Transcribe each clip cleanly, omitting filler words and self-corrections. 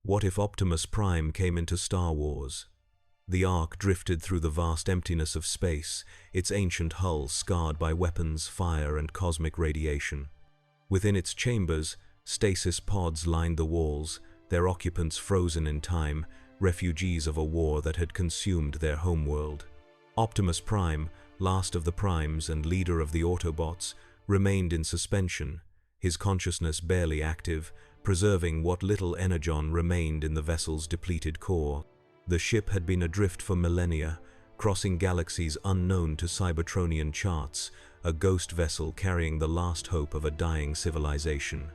What if Optimus Prime came into Star Wars? The Ark drifted through the vast emptiness of space, its ancient hull scarred by weapons, fire, and cosmic radiation. Within its chambers, stasis pods lined the walls, their occupants frozen in time, refugees of a war that had consumed their homeworld. Optimus Prime, last of the Primes and leader of the Autobots, remained in suspension, his consciousness barely active, preserving what little energon remained in the vessel's depleted core. The ship had been adrift for millennia, crossing galaxies unknown to Cybertronian charts, a ghost vessel carrying the last hope of a dying civilization.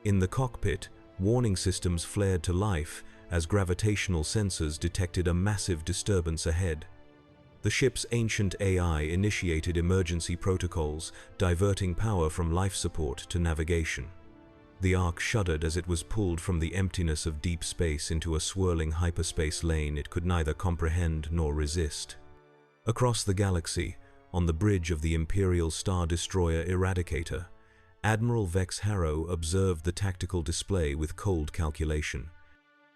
In the cockpit, warning systems flared to life as gravitational sensors detected a massive disturbance ahead. The ship's ancient AI initiated emergency protocols, diverting power from life support to navigation. The Ark shuddered as it was pulled from the emptiness of deep space into a swirling hyperspace lane it could neither comprehend nor resist. Across the galaxy, on the bridge of the Imperial Star Destroyer Eradicator, Admiral Vex Harrow observed the tactical display with cold calculation.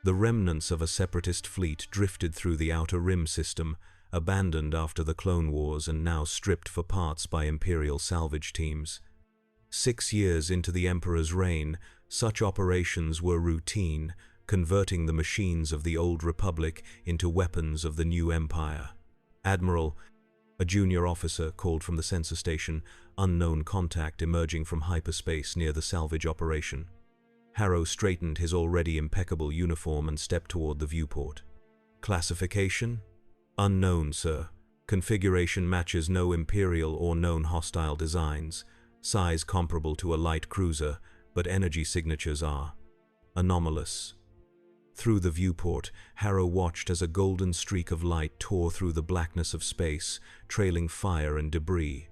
The remnants of a separatist fleet drifted through the Outer Rim system, abandoned after the Clone Wars and now stripped for parts by Imperial salvage teams. 6 years into the Emperor's reign, such operations were routine, converting the machines of the Old Republic into weapons of the new Empire. Admiral, a junior officer called from the sensor station, unknown contact emerging from hyperspace near the salvage operation. Harrow straightened his already impeccable uniform and stepped toward the viewport. Classification? Unknown, sir. Configuration matches no Imperial or known hostile designs. Size comparable to a light cruiser, but energy signatures are anomalous. Through the viewport, Harrow watched as a golden streak of light tore through the blackness of space, trailing fire and debris.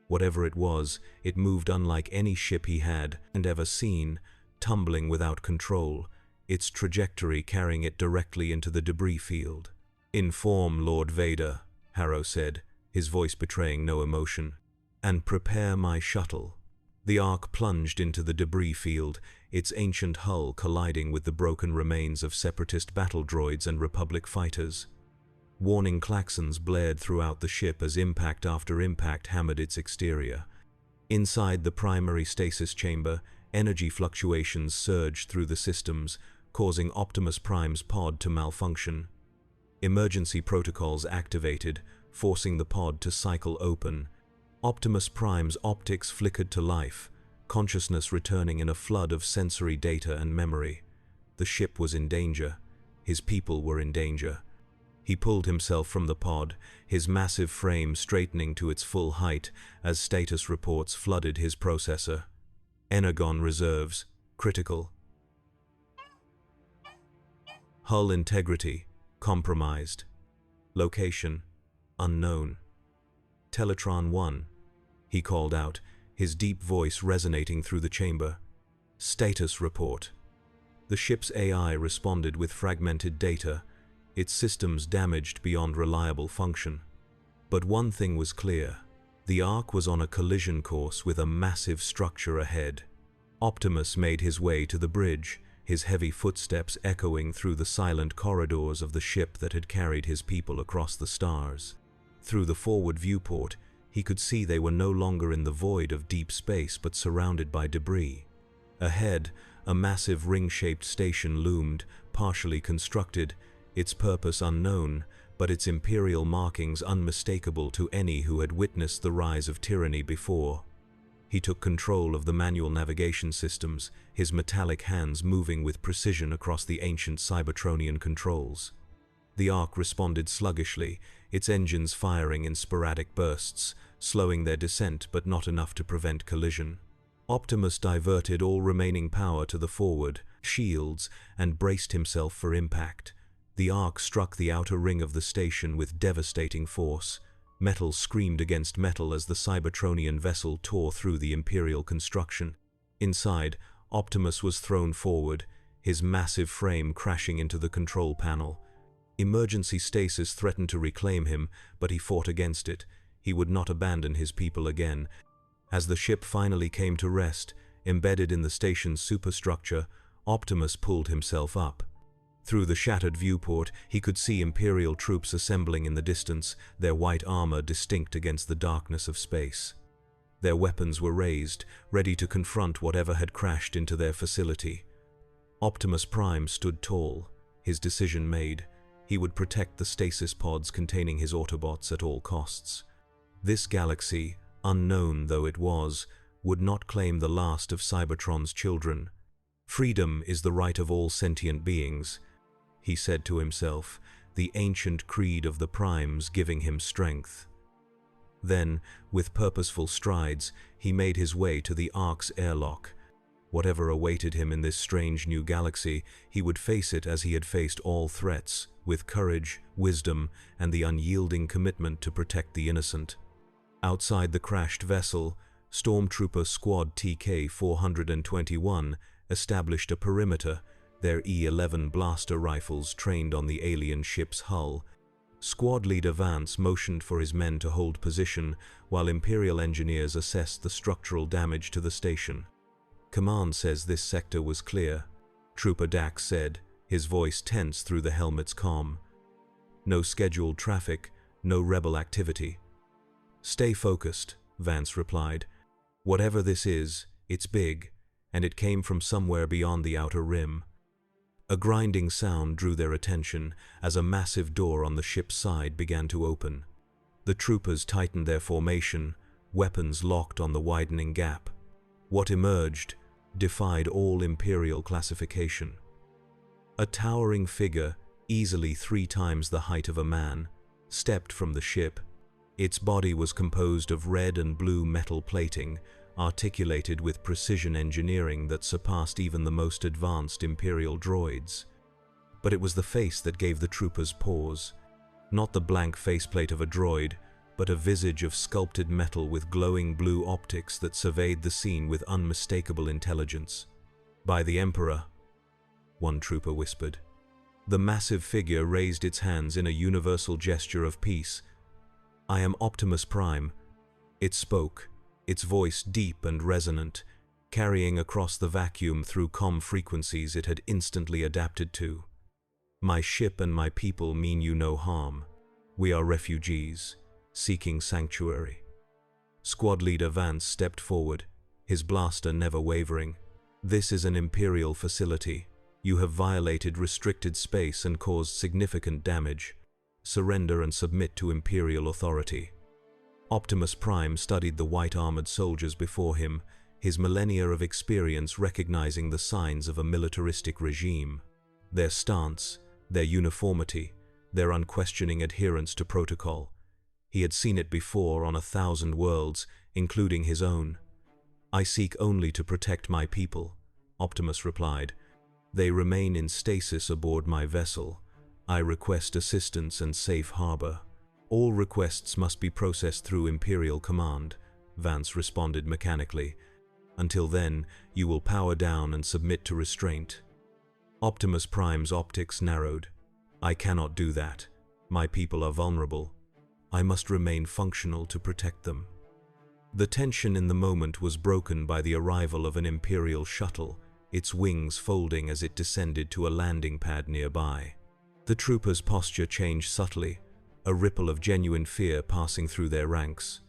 Whatever it was, it moved unlike any ship he had and ever seen, tumbling without control, its trajectory carrying it directly into the debris field. "Inform Lord Vader," Harrow said, his voice betraying no emotion, "and prepare my shuttle." The Ark plunged into the debris field, its ancient hull colliding with the broken remains of separatist battle droids and Republic fighters. Warning klaxons blared throughout the ship as impact after impact hammered its exterior. Inside the primary stasis chamber, energy fluctuations surged through the systems, causing Optimus Prime's pod to malfunction. Emergency protocols activated, forcing the pod to cycle open. Optimus Prime's optics flickered to life, consciousness returning in a flood of sensory data and memory. The ship was in danger. His people were in danger. He pulled himself from the pod, his massive frame straightening to its full height as status reports flooded his processor. Energon reserves, critical. Hull integrity, compromised. Location, unknown. Teletron 1, he called out, his deep voice resonating through the chamber. Status report. The ship's AI responded with fragmented data, its systems damaged beyond reliable function. But one thing was clear. The Ark was on a collision course with a massive structure ahead. Optimus made his way to the bridge, his heavy footsteps echoing through the silent corridors of the ship that had carried his people across the stars. Through the forward viewport, he could see they were no longer in the void of deep space but surrounded by debris. Ahead, a massive ring-shaped station loomed, partially constructed, its purpose unknown, but its Imperial markings unmistakable to any who had witnessed the rise of tyranny before. He took control of the manual navigation systems, his metallic hands moving with precision across the ancient Cybertronian controls. The Ark responded sluggishly, its engines firing in sporadic bursts, slowing their descent but not enough to prevent collision. Optimus diverted all remaining power to the forward shields and braced himself for impact. The Ark struck the outer ring of the station with devastating force. Metal screamed against metal as the Cybertronian vessel tore through the Imperial construction. Inside, Optimus was thrown forward, his massive frame crashing into the control panel. Emergency stasis threatened to reclaim him, but he fought against it. He would not abandon his people again. As the ship finally came to rest, embedded in the station's superstructure, Optimus pulled himself up. Through the shattered viewport, he could see Imperial troops assembling in the distance, their white armor distinct against the darkness of space. Their weapons were raised, ready to confront whatever had crashed into their facility. Optimus Prime stood tall, his decision made. He would protect the stasis pods containing his Autobots at all costs. This galaxy, unknown though it was, would not claim the last of Cybertron's children. Freedom is the right of all sentient beings, he said to himself, the ancient creed of the Primes giving him strength. Then, with purposeful strides, he made his way to the Ark's airlock. Whatever awaited him in this strange new galaxy, he would face it as he had faced all threats, with courage, wisdom, and the unyielding commitment to protect the innocent. Outside the crashed vessel, Stormtrooper Squad TK-421 established a perimeter, their E-11 blaster rifles trained on the alien ship's hull. Squad leader Vance motioned for his men to hold position while Imperial engineers assessed the structural damage to the station. "Command says this sector was clear," Trooper Dax said, his voice tense through the helmet's comm. "No scheduled traffic, no rebel activity." "Stay focused," Vance replied. "Whatever this is, it's big, and it came from somewhere beyond the outer rim." A grinding sound drew their attention as a massive door on the ship's side began to open. The troopers tightened their formation, weapons locked on the widening gap. What emerged defied all Imperial classification. A towering figure, easily 3 times the height of a man, stepped from the ship. Its body was composed of red and blue metal plating, articulated with precision engineering that surpassed even the most advanced Imperial droids. But it was the face that gave the troopers pause. Not the blank faceplate of a droid, but a visage of sculpted metal with glowing blue optics that surveyed the scene with unmistakable intelligence. "By the Emperor," one trooper whispered. The massive figure raised its hands in a universal gesture of peace. "I am Optimus Prime." It spoke, its voice deep and resonant, carrying across the vacuum through comm frequencies it had instantly adapted to. "My ship and my people mean you no harm. We are refugees, seeking sanctuary." Squad leader Vance stepped forward, his blaster never wavering. "This is an Imperial facility. You have violated restricted space and caused significant damage. Surrender and submit to Imperial authority." Optimus Prime studied the white-armored soldiers before him, his millennia of experience recognizing the signs of a militaristic regime. Their stance, their uniformity, their unquestioning adherence to protocol. He had seen it before on 1,000 worlds, including his own. "I seek only to protect my people," Optimus replied. "They remain in stasis aboard my vessel. I request assistance and safe harbor." "All requests must be processed through Imperial command," Vance responded mechanically. "Until then, you will power down and submit to restraint." Optimus Prime's optics narrowed. "I cannot do that. My people are vulnerable. I must remain functional to protect them." The tension in the moment was broken by the arrival of an Imperial shuttle, its wings folding as it descended to a landing pad nearby. The troopers' posture changed subtly, a ripple of genuine fear passing through their ranks.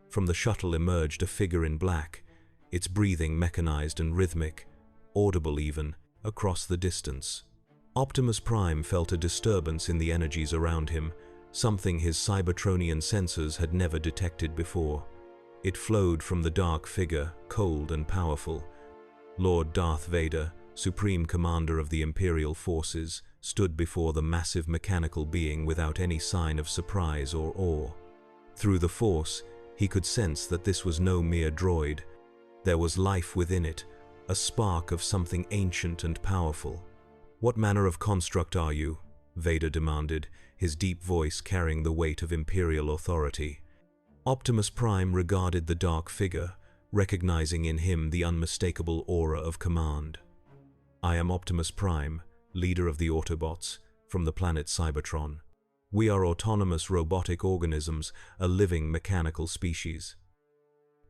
From the shuttle emerged a figure in black, its breathing mechanized and rhythmic, audible even, across the distance. Optimus Prime felt a disturbance in the energies around him, something his Cybertronian sensors had never detected before. It flowed from the dark figure, cold and powerful. Lord Darth Vader, Supreme Commander of the Imperial forces, stood before the massive mechanical being without any sign of surprise or awe. Through the Force, he could sense that this was no mere droid. There was life within it, a spark of something ancient and powerful. "What manner of construct are you?" Vader demanded, his deep voice carrying the weight of Imperial authority. Optimus Prime regarded the dark figure, recognizing in him the unmistakable aura of command. "I am Optimus Prime, leader of the Autobots, from the planet Cybertron. We are autonomous robotic organisms, a living mechanical species."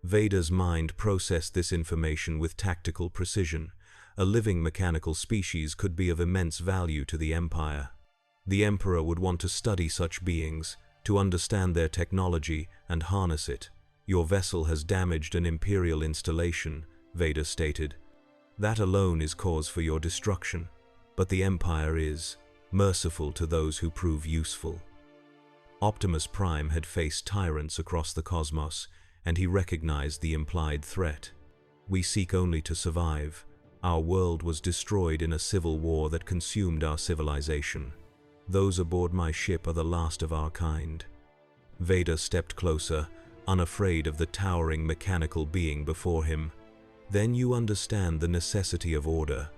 Vader's mind processed this information with tactical precision, a living mechanical species could be of immense value to the Empire. The Emperor would want to study such beings, to understand their technology and harness it. "Your vessel has damaged an Imperial installation," Vader stated. "That alone is cause for your destruction, but the Empire is merciful to those who prove useful." Optimus Prime had faced tyrants across the cosmos, and he recognized the implied threat. "We seek only to survive. Our world was destroyed in a civil war that consumed our civilization. Those aboard my ship are the last of our kind." Vader stepped closer, unafraid of the towering mechanical being before him. "Then you understand the necessity of order.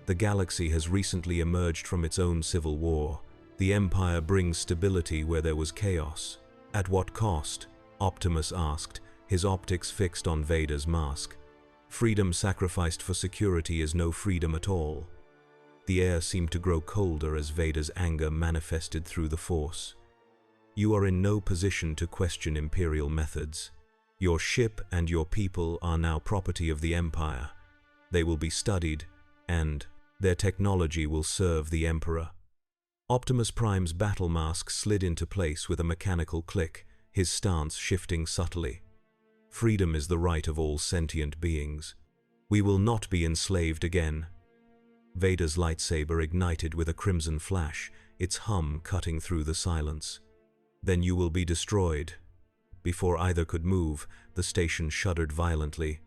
The galaxy has recently emerged from its own civil war. The Empire brings stability where there was chaos." "At what cost?" Optimus asked, his optics fixed on Vader's mask. "Freedom sacrificed for security is no freedom at all." The air seemed to grow colder as Vader's anger manifested through the Force. "You are in no position to question Imperial methods. Your ship and your people are now property of the Empire. They will be studied, and their technology will serve the Emperor." Optimus Prime's battle mask slid into place with a mechanical click, his stance shifting subtly. "Freedom is the right of all sentient beings. We will not be enslaved again." Vader's lightsaber ignited with a crimson flash, its hum cutting through the silence. "Then you will be destroyed." Before either could move, the station shuddered violently.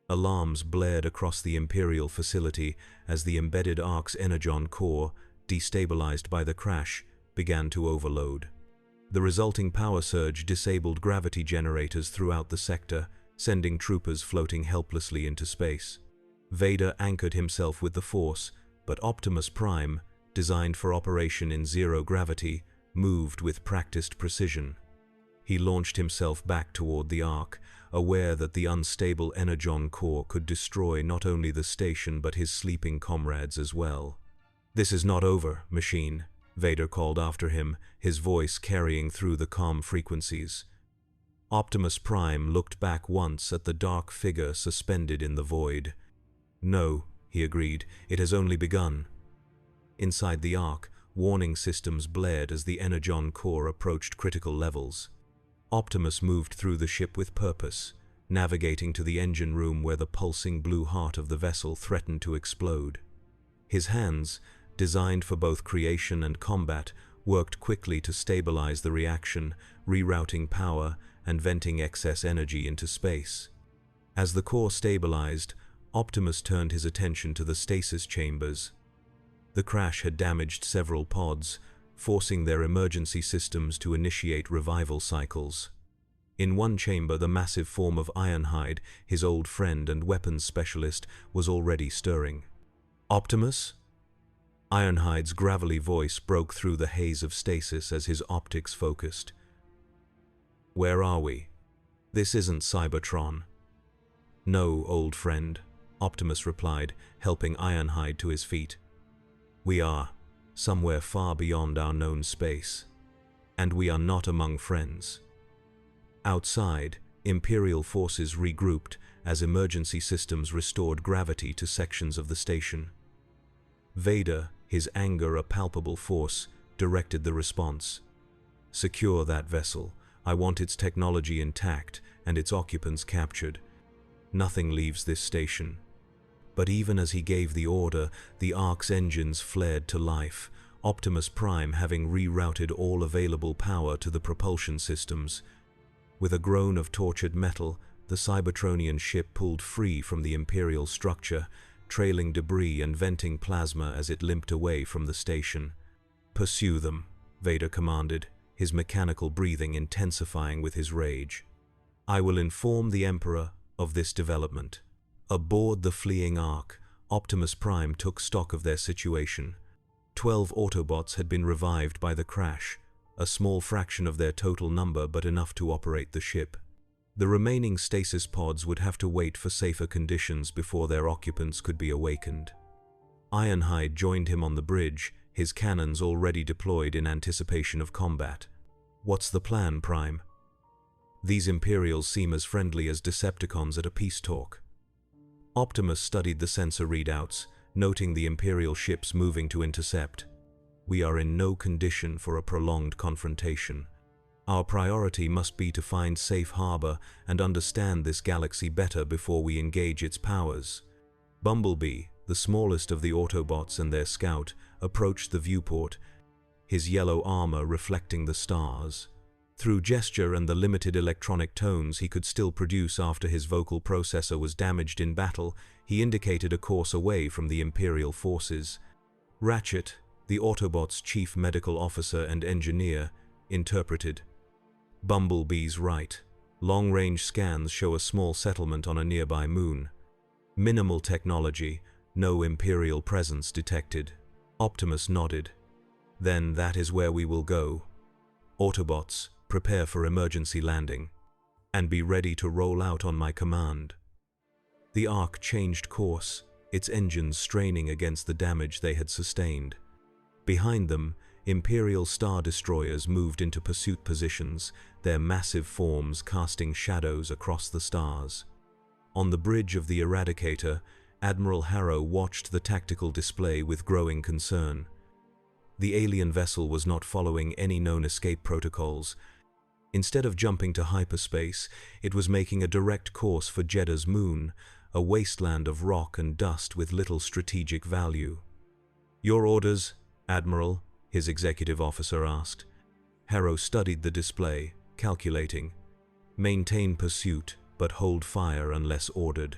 Alarms blared across the Imperial facility as the embedded Ark's energon core, destabilized by the crash, began to overload. The resulting power surge disabled gravity generators throughout the sector, sending troopers floating helplessly into space. Vader anchored himself with the Force, but Optimus Prime, designed for operation in zero gravity, moved with practiced precision. He launched himself back toward the Ark, aware that the unstable energon core could destroy not only the station but his sleeping comrades as well. "This is not over, machine," Vader called after him, his voice carrying through the calm frequencies. Optimus Prime looked back once at the dark figure suspended in the void. "No," he agreed, "it has only begun." Inside the Ark, warning systems blared as the energon core approached critical levels. Optimus moved through the ship with purpose, navigating to the engine room where the pulsing blue heart of the vessel threatened to explode. His hands, designed for both creation and combat, worked quickly to stabilize the reaction, rerouting power and venting excess energy into space. As the core stabilized, Optimus turned his attention to the stasis chambers. The crash had damaged several pods, forcing their emergency systems to initiate revival cycles. In one chamber, the massive form of Ironhide, his old friend and weapons specialist, was already stirring. "Optimus?" Ironhide's gravelly voice broke through the haze of stasis as his optics focused. "Where are we? This isn't Cybertron." "No, old friend," Optimus replied, helping Ironhide to his feet. "We are somewhere far beyond our known space, and we are not among friends." Outside, Imperial forces regrouped as emergency systems restored gravity to sections of the station. Vader, his anger a palpable force, directed the response. "Secure that vessel. I want its technology intact and its occupants captured. Nothing leaves this station." But even as he gave the order, the Ark's engines flared to life, Optimus Prime having rerouted all available power to the propulsion systems. With a groan of tortured metal, the Cybertronian ship pulled free from the Imperial structure, trailing debris and venting plasma as it limped away from the station. "Pursue them," Vader commanded, his mechanical breathing intensifying with his rage. "I will inform the Emperor of this development." Aboard the fleeing Ark, Optimus Prime took stock of their situation. 12 Autobots had been revived by the crash, a small fraction of their total number but enough to operate the ship. The remaining stasis pods would have to wait for safer conditions before their occupants could be awakened. Ironhide joined him on the bridge, his cannons already deployed in anticipation of combat. "What's the plan, Prime?" "These Imperials seem as friendly as Decepticons at a peace talk." Optimus studied the sensor readouts, noting the Imperial ships moving to intercept. We are in no condition for a prolonged confrontation. Our priority must be to find safe harbor and understand this galaxy better before we engage its powers. Bumblebee, the smallest of the Autobots and their scout, approached the viewport, his yellow armor reflecting the stars. Through gesture and the limited electronic tones he could still produce after his vocal processor was damaged in battle, he indicated a course away from the Imperial forces. Ratchet, the Autobots' chief medical officer and engineer, interpreted. Bumblebee's right. Long-range scans show a small settlement on a nearby moon. Minimal technology, no Imperial presence detected. Optimus nodded. Then that is where we will go. Autobots, prepare for emergency landing. And be ready to roll out on my command. The Ark changed course, its engines straining against the damage they had sustained. Behind them, Imperial Star Destroyers moved into pursuit positions, their massive forms casting shadows across the stars. On the bridge of the Eradicator, Admiral Harrow watched the tactical display with growing concern. The alien vessel was not following any known escape protocols. Instead of jumping to hyperspace, it was making a direct course for Jedha's moon, a wasteland of rock and dust with little strategic value. "Your orders, Admiral?" his executive officer asked. Harrow studied the display, calculating. "Maintain pursuit, but hold fire unless ordered.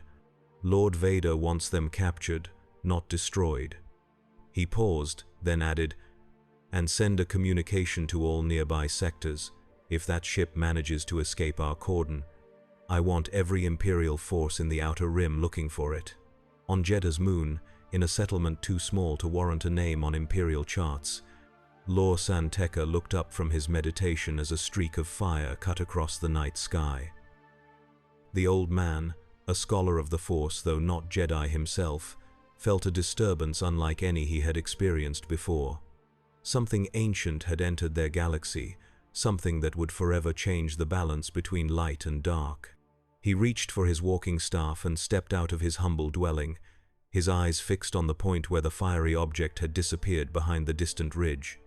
Lord Vader wants them captured, not destroyed." He paused, then added, "And send a communication to all nearby sectors. If that ship manages to escape our cordon, I want every Imperial force in the Outer Rim looking for it." On Jedha's moon, in a settlement too small to warrant a name on Imperial charts, Lor San Tekka looked up from his meditation as a streak of fire cut across the night sky. The old man, a scholar of the Force though not Jedi himself, felt a disturbance unlike any he had experienced before. Something ancient had entered their galaxy, something that would forever change the balance between light and dark. He reached for his walking staff and stepped out of his humble dwelling, his eyes fixed on the point where the fiery object had disappeared behind the distant ridge.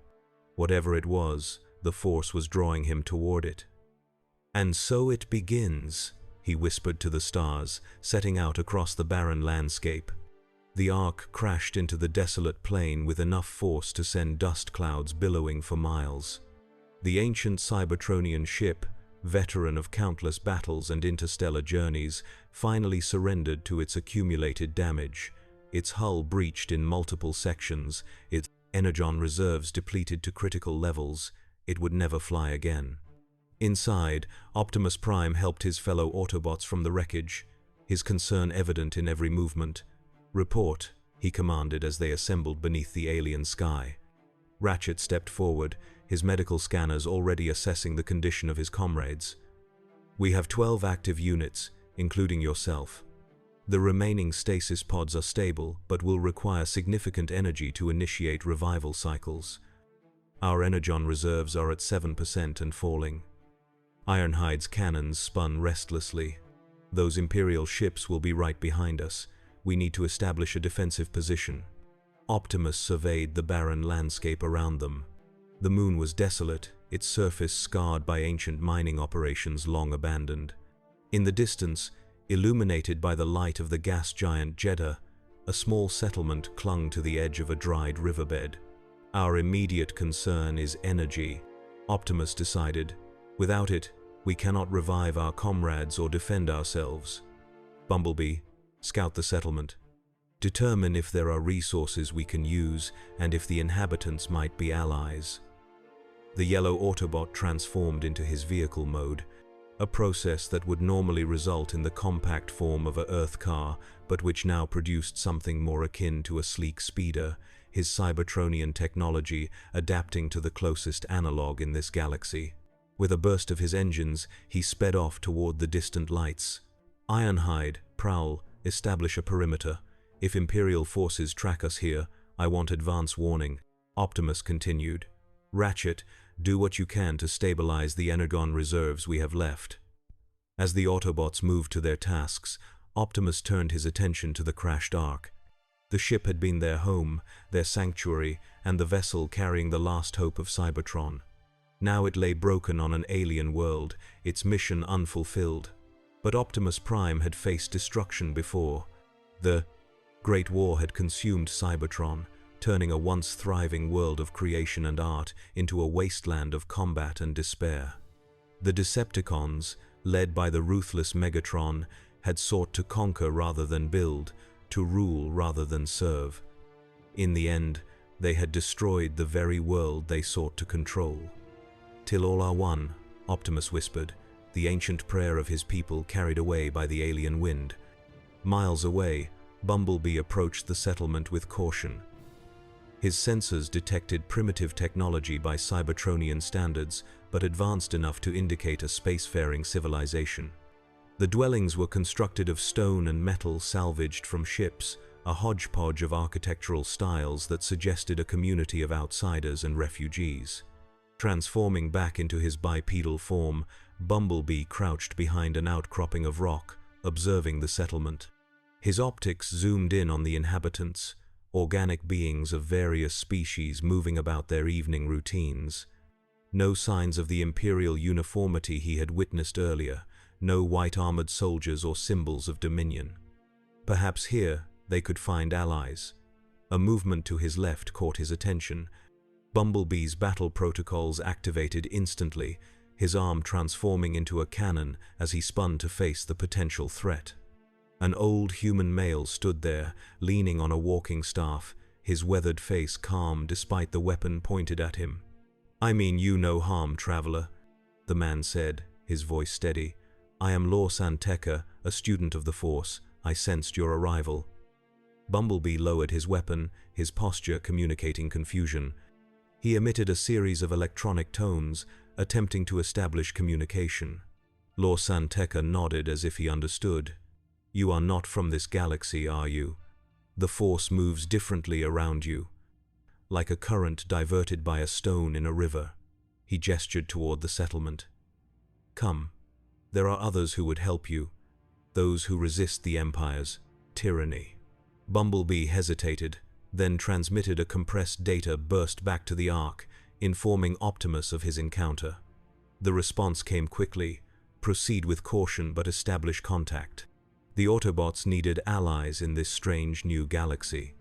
Whatever it was, the Force was drawing him toward it. "And so it begins," he whispered to the stars, setting out across the barren landscape. The Ark crashed into the desolate plain with enough force to send dust clouds billowing for miles. The ancient Cybertronian ship, veteran of countless battles and interstellar journeys, finally surrendered to its accumulated damage. Its hull breached in multiple sections, its energon reserves depleted to critical levels. It would never fly again. Inside, Optimus Prime helped his fellow Autobots from the wreckage, his concern evident in every movement. "Report," he commanded as they assembled beneath the alien sky. Ratchet stepped forward, his medical scanners already assessing the condition of his comrades. "We have 12 active units, including yourself. The remaining stasis pods are stable, but will require significant energy to initiate revival cycles. Our energon reserves are at 7% and falling." Ironhide's cannons spun restlessly. "Those Imperial ships will be right behind us. We need to establish a defensive position." Optimus surveyed the barren landscape around them. The moon was desolate, its surface scarred by ancient mining operations long abandoned. In the distance, illuminated by the light of the gas giant Jedha, a small settlement clung to the edge of a dried riverbed. "Our immediate concern is energy," Optimus decided. "Without it, we cannot revive our comrades or defend ourselves. Bumblebee, scout the settlement. Determine if there are resources we can use and if the inhabitants might be allies." The yellow Autobot transformed into his vehicle mode, a process that would normally result in the compact form of a Earth car, but which now produced something more akin to a sleek speeder, his Cybertronian technology adapting to the closest analog in this galaxy. With a burst of his engines, he sped off toward the distant lights. "Ironhide, Prowl, establish a perimeter. If Imperial forces track us here, I want advance warning," Optimus continued. "Ratchet, do what you can to stabilize the energon reserves we have left." As the Autobots moved to their tasks, Optimus turned his attention to the crashed Ark. The ship had been their home, their sanctuary, and the vessel carrying the last hope of Cybertron. Now it lay broken on an alien world, its mission unfulfilled. But Optimus Prime had faced destruction before. The Great War had consumed Cybertron, turning a once thriving world of creation and art into a wasteland of combat and despair. The Decepticons, led by the ruthless Megatron, had sought to conquer rather than build, to rule rather than serve. In the end, they had destroyed the very world they sought to control. "Till all are one," Optimus whispered, the ancient prayer of his people carried away by the alien wind. Miles away, Bumblebee approached the settlement with caution. His sensors detected primitive technology by Cybertronian standards, but advanced enough to indicate a spacefaring civilization. The dwellings were constructed of stone and metal salvaged from ships, a hodgepodge of architectural styles that suggested a community of outsiders and refugees. Transforming back into his bipedal form, Bumblebee crouched behind an outcropping of rock, observing the settlement. His optics zoomed in on the inhabitants, organic beings of various species moving about their evening routines. No signs of the Imperial uniformity he had witnessed earlier, no white armored soldiers or symbols of dominion. Perhaps here they could find allies. A movement to his left caught his attention. Bumblebee's battle protocols activated instantly, his arm transforming into a cannon as he spun to face the potential threat. An old human male stood there, leaning on a walking staff, his weathered face calm despite the weapon pointed at him. "I mean you no harm, traveler," the man said, his voice steady. "I am Lor San Tekka, a student of the Force. I sensed your arrival." Bumblebee lowered his weapon, his posture communicating confusion. He emitted a series of electronic tones, attempting to establish communication. Lor San Tekka nodded as if he understood. "You are not from this galaxy, are you? The Force moves differently around you, like a current diverted by a stone in a river." He gestured toward the settlement. "Come. There are others who would help you, those who resist the Empire's tyranny." Bumblebee hesitated, then transmitted a compressed data burst back to the Ark, informing Optimus of his encounter. The response came quickly: "Proceed with caution but establish contact." The Autobots needed allies in this strange new galaxy.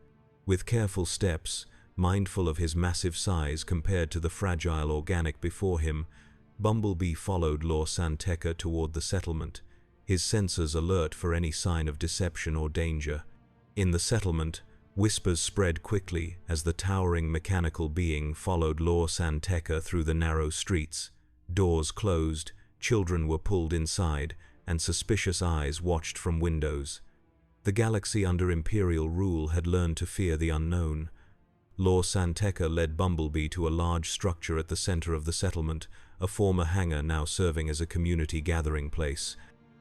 With careful steps, mindful of his massive size compared to the fragile organic before him, Bumblebee followed Lor San Tekka toward the settlement, his sensors alert for any sign of deception or danger. In the settlement, whispers spread quickly as the towering mechanical being followed Lor San Tekka through the narrow streets. Doors closed, children were pulled inside, and suspicious eyes watched from windows. The galaxy under Imperial rule had learned to fear the unknown. Lor San Tekka led Bumblebee to a large structure at the center of the settlement, a former hangar now serving as a community gathering place.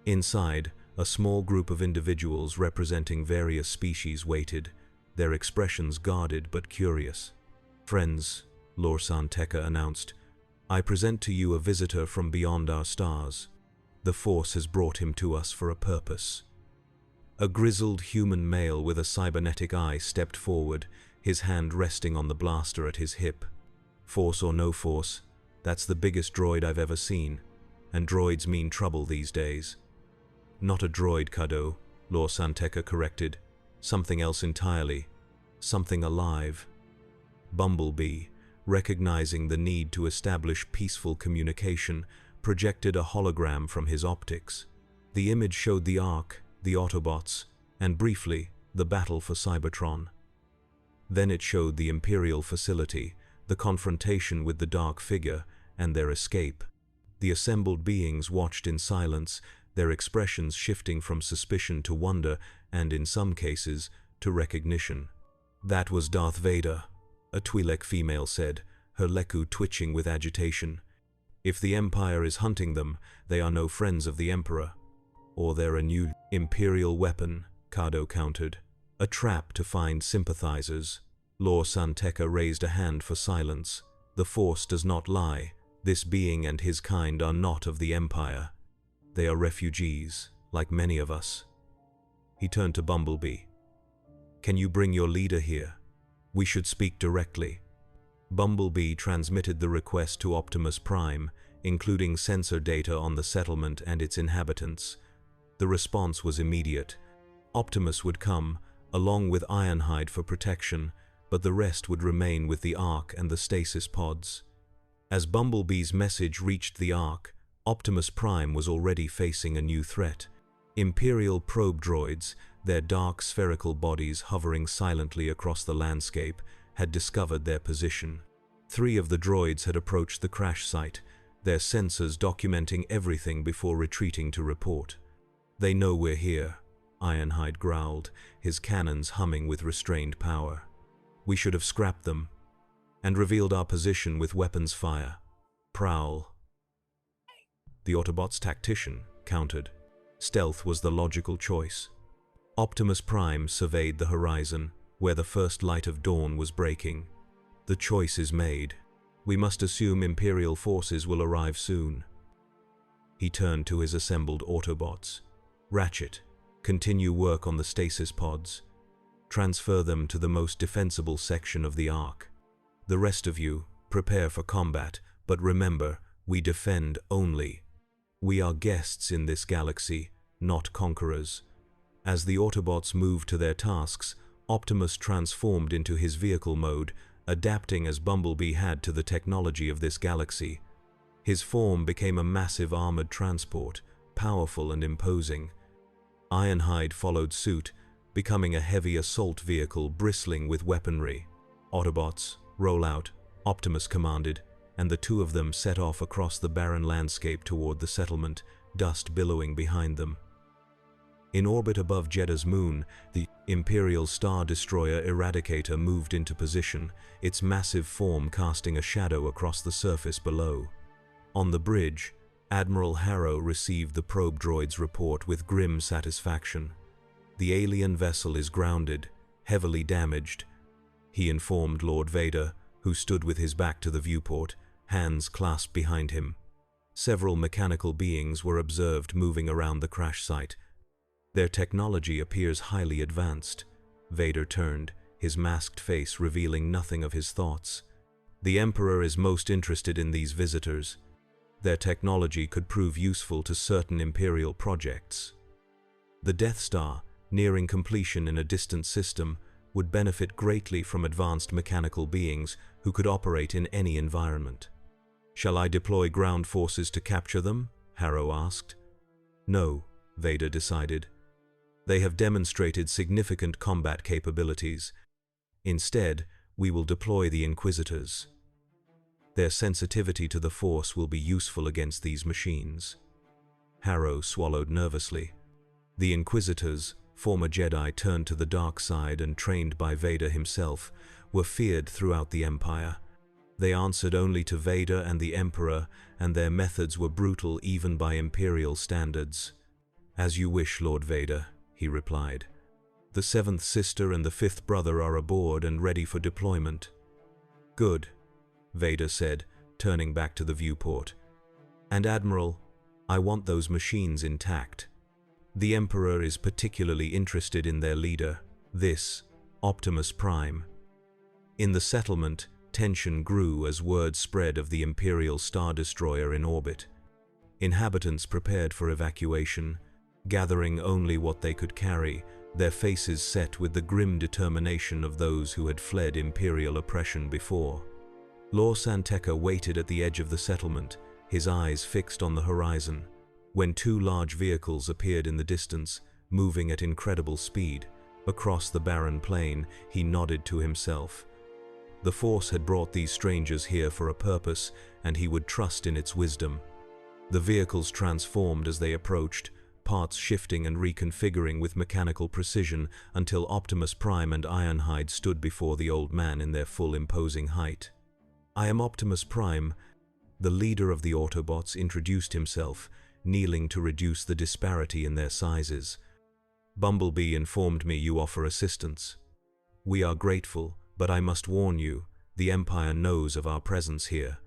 Inside, a small group of individuals representing various species waited, their expressions guarded but curious. "Friends," Lor San Tekka announced, "I present to you a visitor from beyond our stars. The Force has brought him to us for a purpose." A grizzled human male with a cybernetic eye stepped forward, his hand resting on the blaster at his hip. "Force or no Force, that's the biggest droid I've ever seen, and droids mean trouble these days." "Not a droid, Kado," Lor San Tekka corrected. "Something else entirely. Something alive." Bumblebee, recognizing the need to establish peaceful communication, projected a hologram from his optics. The image showed the Ark, the Autobots, and briefly, the battle for Cybertron. Then it showed the Imperial facility, the confrontation with the dark figure, and their escape. The assembled beings watched in silence, their expressions shifting from suspicion to wonder, and in some cases, to recognition. "That was Darth Vader," a Twi'lek female said, her leku twitching with agitation. "If the Empire is hunting them, they are no friends of the Emperor. Or they're a new Imperial weapon," Kado countered. "A trap to find sympathizers." Lor San Tekka raised a hand for silence. "The Force does not lie. This being and his kind are not of the Empire. They are refugees, like many of us." He turned to Bumblebee. "Can you bring your leader here? We should speak directly." Bumblebee transmitted the request to Optimus Prime, including sensor data on the settlement and its inhabitants. The response was immediate. Optimus would come, along with Ironhide for protection, but the rest would remain with the Ark and the stasis pods. As Bumblebee's message reached the Ark, Optimus Prime was already facing a new threat. Imperial probe droids, their dark spherical bodies hovering silently across the landscape, had discovered their position. 3 of the droids had approached the crash site, their sensors documenting everything before retreating to report. "They know we're here," Ironhide growled, his cannons humming with restrained power. "We should have scrapped them and revealed our position with weapons fire. Prowl." The Autobots' tactician countered. Stealth was the logical choice. Optimus Prime surveyed the horizon, where the first light of dawn was breaking. "The choice is made. We must assume Imperial forces will arrive soon." He turned to his assembled Autobots. "Ratchet, continue work on the stasis pods. Transfer them to the most defensible section of the Ark. The rest of you, prepare for combat, but remember, we defend only. We are guests in this galaxy, not conquerors." As the Autobots moved to their tasks, Optimus transformed into his vehicle mode, adapting as Bumblebee had to the technology of this galaxy. His form became a massive armored transport, powerful and imposing. Ironhide followed suit, becoming a heavy assault vehicle bristling with weaponry. "Autobots, roll out," Optimus commanded, and the 2 of them set off across the barren landscape toward the settlement, dust billowing behind them. In orbit above Jedha's moon, the Imperial Star Destroyer Eradicator moved into position, its massive form casting a shadow across the surface below. On the bridge, Admiral Harrow received the probe droid's report with grim satisfaction. "The alien vessel is grounded, heavily damaged," he informed Lord Vader, who stood with his back to the viewport, hands clasped behind him. Several mechanical beings were observed moving around the crash site. "Their technology appears highly advanced." Vader turned, his masked face revealing nothing of his thoughts. "The Emperor is most interested in these visitors. Their technology could prove useful to certain Imperial projects. The Death Star, nearing completion in a distant system, would benefit greatly from advanced mechanical beings who could operate in any environment." "Shall I deploy ground forces to capture them?" Harrow asked. "No," Vader decided. "They have demonstrated significant combat capabilities. Instead, we will deploy the Inquisitors. Their sensitivity to the Force will be useful against these machines." Harrow swallowed nervously. The Inquisitors, former Jedi turned to the dark side and trained by Vader himself, were feared throughout the Empire. They answered only to Vader and the Emperor, and their methods were brutal even by Imperial standards. "As you wish, Lord Vader," he replied. "The 7th sister and the 5th brother are aboard and ready for deployment." "Good," Vader said, turning back to the viewport. "And Admiral, I want those machines intact. The Emperor is particularly interested in their leader, this Optimus Prime." In the settlement, tension grew as word spread of the Imperial Star Destroyer in orbit. Inhabitants prepared for evacuation, gathering only what they could carry, their faces set with the grim determination of those who had fled Imperial oppression before. Lor San Tekka waited at the edge of the settlement, his eyes fixed on the horizon. When 2 large vehicles appeared in the distance, moving at incredible speed, across the barren plain, he nodded to himself. The Force had brought these strangers here for a purpose, and he would trust in its wisdom. The vehicles transformed as they approached, parts shifting and reconfiguring with mechanical precision until Optimus Prime and Ironhide stood before the old man in their full imposing height. "I am Optimus Prime." The leader of the Autobots introduced himself, kneeling to reduce the disparity in their sizes. "Bumblebee informed me you offer assistance. We are grateful, but I must warn you, the Empire knows of our presence here.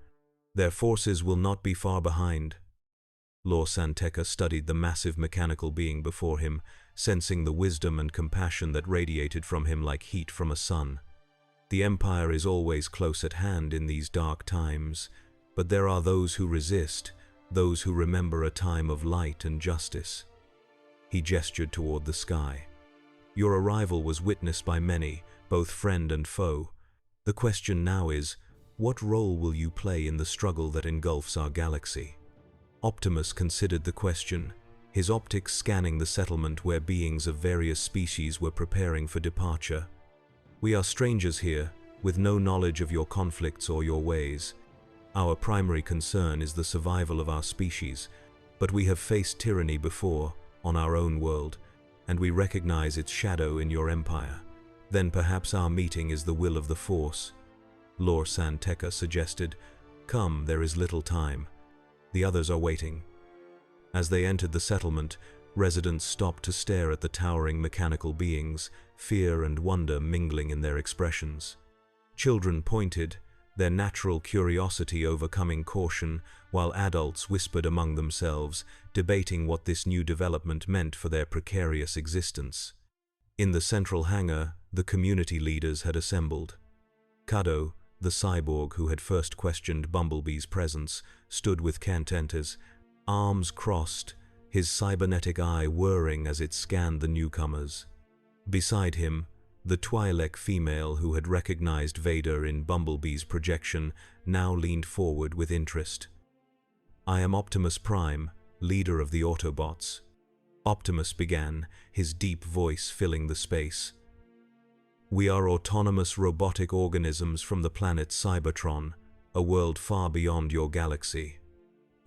Their forces will not be far behind." Lor San Tekka studied the massive mechanical being before him, sensing the wisdom and compassion that radiated from him like heat from a sun. The Empire is always close at hand in these dark times, but there are those who resist, those who remember a time of light and justice. He gestured toward the sky. Your arrival was witnessed by many, both friend and foe. The question now is, what role will you play in the struggle that engulfs our galaxy? Optimus considered the question, his optics scanning the settlement where beings of various species were preparing for departure. We are strangers here, with no knowledge of your conflicts or your ways. Our primary concern is the survival of our species, but we have faced tyranny before, on our own world, and we recognize its shadow in your empire. Then perhaps our meeting is the will of the Force. Lor San Tekka suggested, "Come, there is little time. The others are waiting." As they entered the settlement, residents stopped to stare at the towering mechanical beings, fear and wonder mingling in their expressions. Children pointed, their natural curiosity overcoming caution, while adults whispered among themselves, debating what this new development meant for their precarious existence. In the central hangar, the community leaders had assembled. Kado, the cyborg who had first questioned Bumblebee's presence, stood with Kantenta's arms crossed, his cybernetic eye whirring as it scanned the newcomers. Beside him, the Twi'lek female who had recognized Vader in Bumblebee's projection now leaned forward with interest. "I am Optimus Prime, leader of the Autobots." Optimus began, his deep voice filling the space. "We are autonomous robotic organisms from the planet Cybertron, a world far beyond your galaxy.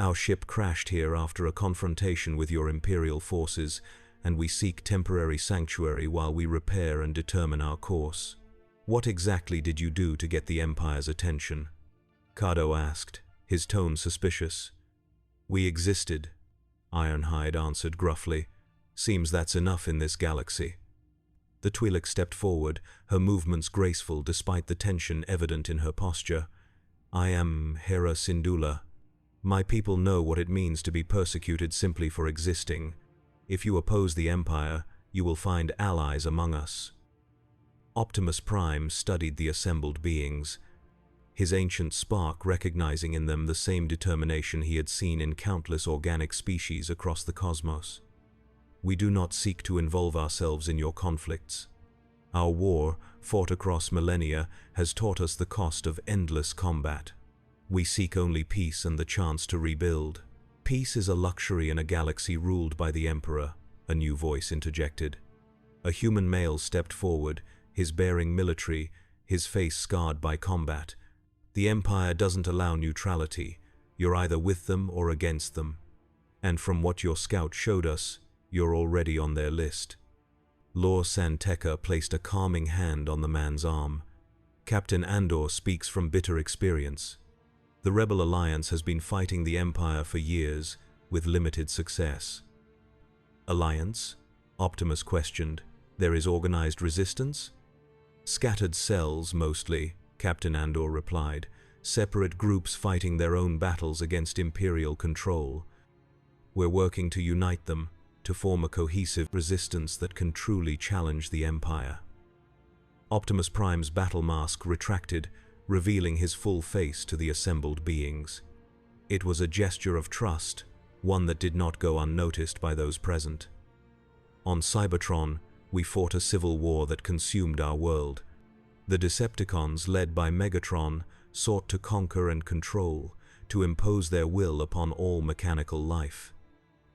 Our ship crashed here after a confrontation with your Imperial forces, and we seek temporary sanctuary while we repair and determine our course." "What exactly did you do to get the Empire's attention?" Kado asked, his tone suspicious. "We existed," Ironhide answered gruffly. "Seems that's enough in this galaxy." The Twi'lek stepped forward, her movements graceful despite the tension evident in her posture. "I am Hera Syndulla. My people know what it means to be persecuted simply for existing. If you oppose the Empire, you will find allies among us." Optimus Prime studied the assembled beings, his ancient spark recognizing in them the same determination he had seen in countless organic species across the cosmos. "We do not seek to involve ourselves in your conflicts. Our war, fought across millennia, has taught us the cost of endless combat. We seek only peace and the chance to rebuild." "Peace is a luxury in a galaxy ruled by the Emperor," a new voice interjected. A human male stepped forward, his bearing military, his face scarred by combat. "The Empire doesn't allow neutrality. You're either with them or against them. And from what your scout showed us, you're already on their list." Lor San Tekka placed a calming hand on the man's arm. "Captain Andor speaks from bitter experience. The Rebel Alliance has been fighting the Empire for years, with limited success." "Alliance?" Optimus questioned. "There is organized resistance?" "Scattered cells, mostly," Captain Andor replied. "Separate groups fighting their own battles against Imperial control. We're working to unite them, to form a cohesive resistance that can truly challenge the Empire." Optimus Prime's battle mask retracted, revealing his full face to the assembled beings. It was a gesture of trust, one that did not go unnoticed by those present. "On Cybertron, we fought a civil war that consumed our world. The Decepticons, led by Megatron, sought to conquer and control, to impose their will upon all mechanical life.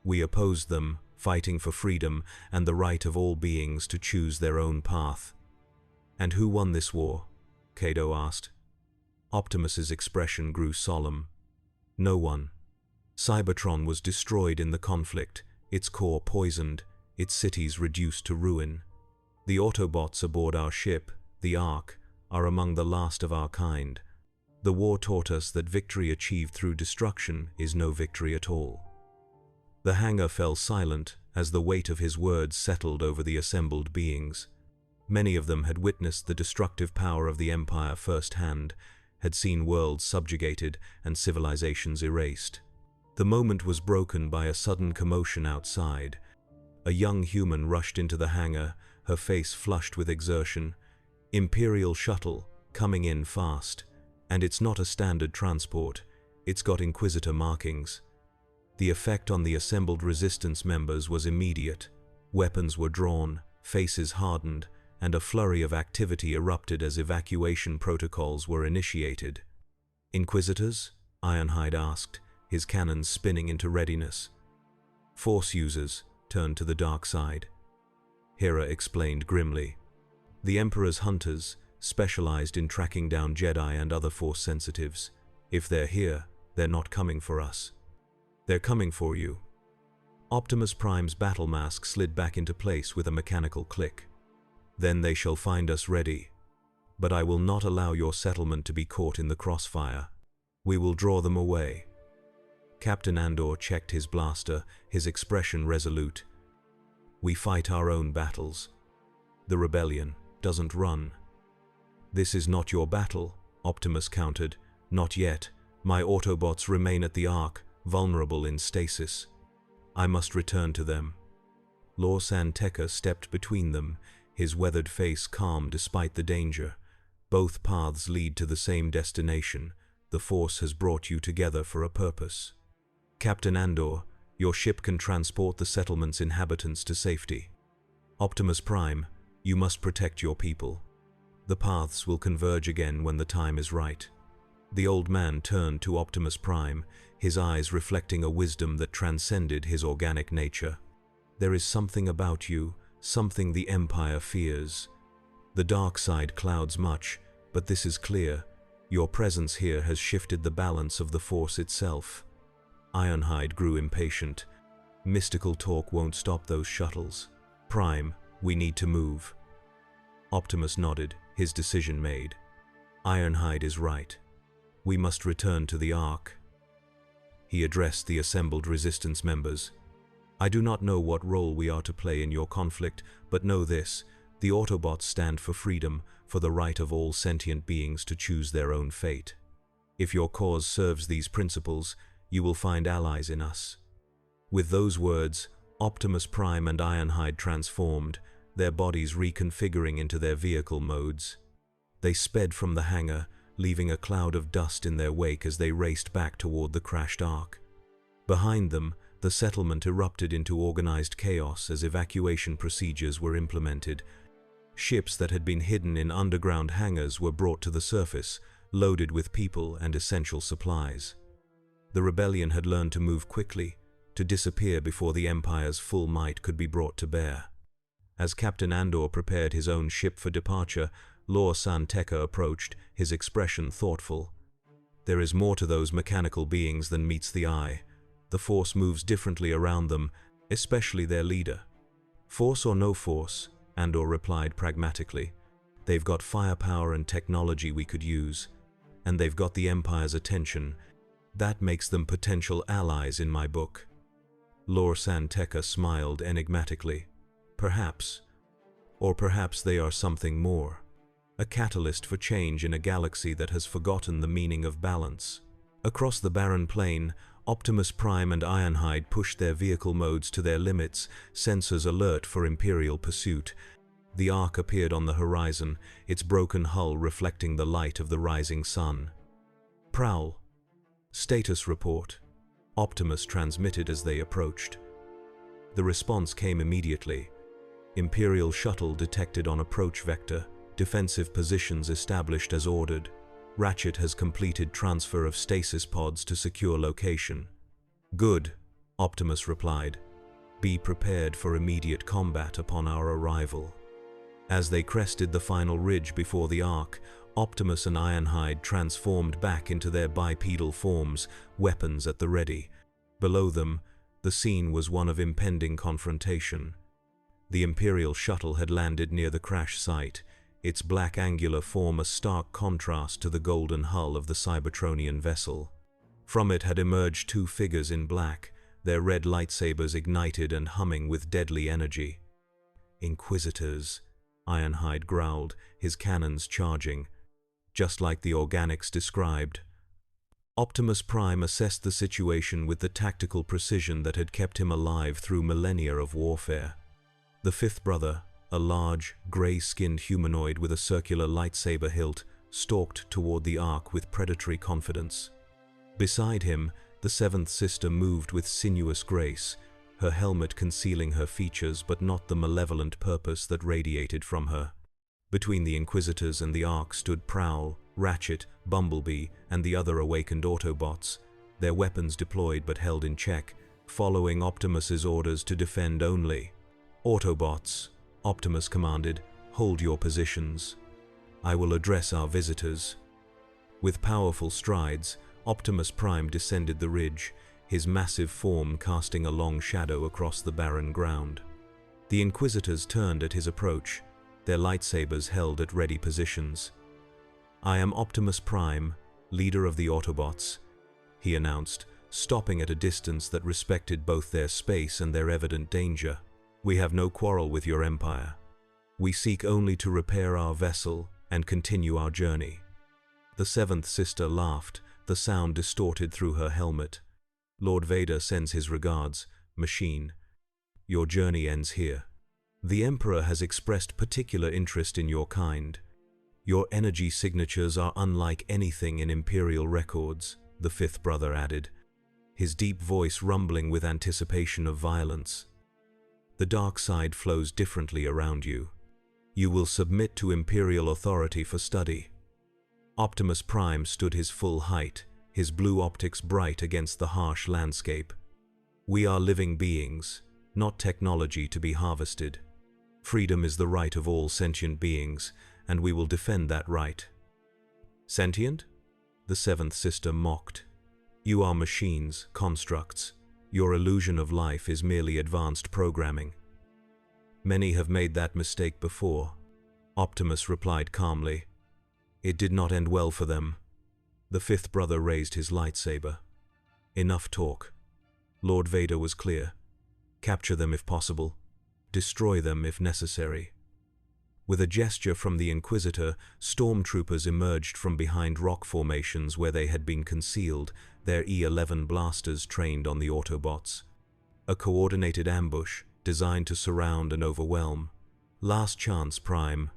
We opposed them, fighting for freedom and the right of all beings to choose their own path." "And who won this war?" Kado asked. Optimus's expression grew solemn. "No one. Cybertron was destroyed in the conflict, its core poisoned, its cities reduced to ruin. The Autobots aboard our ship, the Ark, are among the last of our kind. The war taught us that victory achieved through destruction is no victory at all." The hangar fell silent as the weight of his words settled over the assembled beings. Many of them had witnessed the destructive power of the Empire firsthand, had seen worlds subjugated and civilizations erased. The moment was broken by a sudden commotion outside. A young human rushed into the hangar, her face flushed with exertion. Imperial shuttle, coming in fast. And it's not a standard transport, it's got Inquisitor markings. The effect on the assembled resistance members was immediate. Weapons were drawn, faces hardened, and a flurry of activity erupted as evacuation protocols were initiated. "Inquisitors?" Ironhide asked, his cannons spinning into readiness. "Force users, turned to the dark side," Hera explained grimly. "The Emperor's hunters, specialized in tracking down Jedi and other Force sensitives. If they're here, they're not coming for us. They're coming for you." Optimus Prime's battle mask slid back into place with a mechanical click. "Then they shall find us ready. But I will not allow your settlement to be caught in the crossfire. We will draw them away." Captain Andor checked his blaster, his expression resolute. "We fight our own battles. The rebellion doesn't run." "This is not your battle," Optimus countered. "Not yet. My Autobots remain at the Ark, vulnerable in stasis. I must return to them." Lor San Tekka stepped between them, his weathered face calm despite the danger. "Both paths lead to the same destination. The Force has brought you together for a purpose. Captain Andor, your ship can transport the settlement's inhabitants to safety. Optimus Prime, you must protect your people. The paths will converge again when the time is right." The old man turned to Optimus Prime, his eyes reflecting a wisdom that transcended his organic nature. "There is something about you, something the Empire fears. The dark side clouds much, but this is clear. Your presence here has shifted the balance of the Force itself." Ironhide grew impatient. "Mystical talk won't stop those shuttles. Prime, we need to move." Optimus nodded, his decision made. "Ironhide is right. We must return to the Ark." He addressed the assembled resistance members. "I do not know what role we are to play in your conflict, but know this: the Autobots stand for freedom, for the right of all sentient beings to choose their own fate. If your cause serves these principles, you will find allies in us." With those words, Optimus Prime and Ironhide transformed, their bodies reconfiguring into their vehicle modes. They sped from the hangar, leaving a cloud of dust in their wake as they raced back toward the crashed Ark. Behind them, the settlement erupted into organized chaos as evacuation procedures were implemented. Ships that had been hidden in underground hangars were brought to the surface, loaded with people and essential supplies. The rebellion had learned to move quickly, to disappear before the Empire's full might could be brought to bear. As Captain Andor prepared his own ship for departure, Lor San Tekka approached, his expression thoughtful. "There is more to those mechanical beings than meets the eye. The Force moves differently around them, especially their leader." "Force or no Force," Andor replied pragmatically, "they've got firepower and technology we could use, and they've got the Empire's attention. That makes them potential allies in my book." Lor San Tekka smiled enigmatically. "Perhaps. Or perhaps they are something more. A catalyst for change in a galaxy that has forgotten the meaning of balance." Across the barren plain, Optimus Prime and Ironhide pushed their vehicle modes to their limits, sensors alert for Imperial pursuit. The Ark appeared on the horizon, its broken hull reflecting the light of the rising sun. "Prowl. Status report," Optimus transmitted as they approached. The response came immediately. "Imperial shuttle detected on approach vector. Defensive positions established as ordered. Ratchet has completed transfer of stasis pods to secure location." "Good," Optimus replied. "Be prepared for immediate combat upon our arrival." As they crested the final ridge before the Ark, Optimus and Ironhide transformed back into their bipedal forms, weapons at the ready. Below them, the scene was one of impending confrontation. The Imperial shuttle had landed near the crash site, its black angular form a stark contrast to the golden hull of the Cybertronian vessel. From it had emerged two figures in black, their red lightsabers ignited and humming with deadly energy. "Inquisitors," Ironhide growled, his cannons charging. "Just like the organics described." Optimus Prime assessed the situation with the tactical precision that had kept him alive through millennia of warfare. The fifth brother, a large, gray-skinned humanoid with a circular lightsaber hilt, stalked toward the Ark with predatory confidence. Beside him, the seventh sister moved with sinuous grace, her helmet concealing her features but not the malevolent purpose that radiated from her. Between the Inquisitors and the Ark stood Prowl, Ratchet, Bumblebee, and the other awakened Autobots, their weapons deployed but held in check, following Optimus's orders to defend only. "Autobots," Optimus commanded, "hold your positions. I will address our visitors." With powerful strides, Optimus Prime descended the ridge, his massive form casting a long shadow across the barren ground. The Inquisitors turned at his approach, their lightsabers held at ready positions. "I am Optimus Prime, leader of the Autobots," he announced, stopping at a distance that respected both their space and their evident danger. "We have no quarrel with your empire. We seek only to repair our vessel and continue our journey." The seventh sister laughed, the sound distorted through her helmet. "Lord Vader sends his regards, machine. Your journey ends here. The Emperor has expressed particular interest in your kind. Your energy signatures are unlike anything in Imperial records," the fifth brother added, his deep voice rumbling with anticipation of violence. "The dark side flows differently around you. You will submit to Imperial authority for study." Optimus Prime stood his full height, his blue optics bright against the harsh landscape. "We are living beings, not technology to be harvested. Freedom is the right of all sentient beings, and we will defend that right." "Sentient?" the seventh sister mocked. "You are machines, constructs. Your illusion of life is merely advanced programming." "Many have made that mistake before," Optimus replied calmly. "It did not end well for them." The fifth brother raised his lightsaber. "Enough talk." Lord Vader was clear. "Capture them if possible. Destroy them if necessary." With a gesture from the Inquisitor, stormtroopers emerged from behind rock formations where they had been concealed, their E-11 blasters trained on the Autobots. A coordinated ambush, designed to surround and overwhelm. "Last chance, Prime,"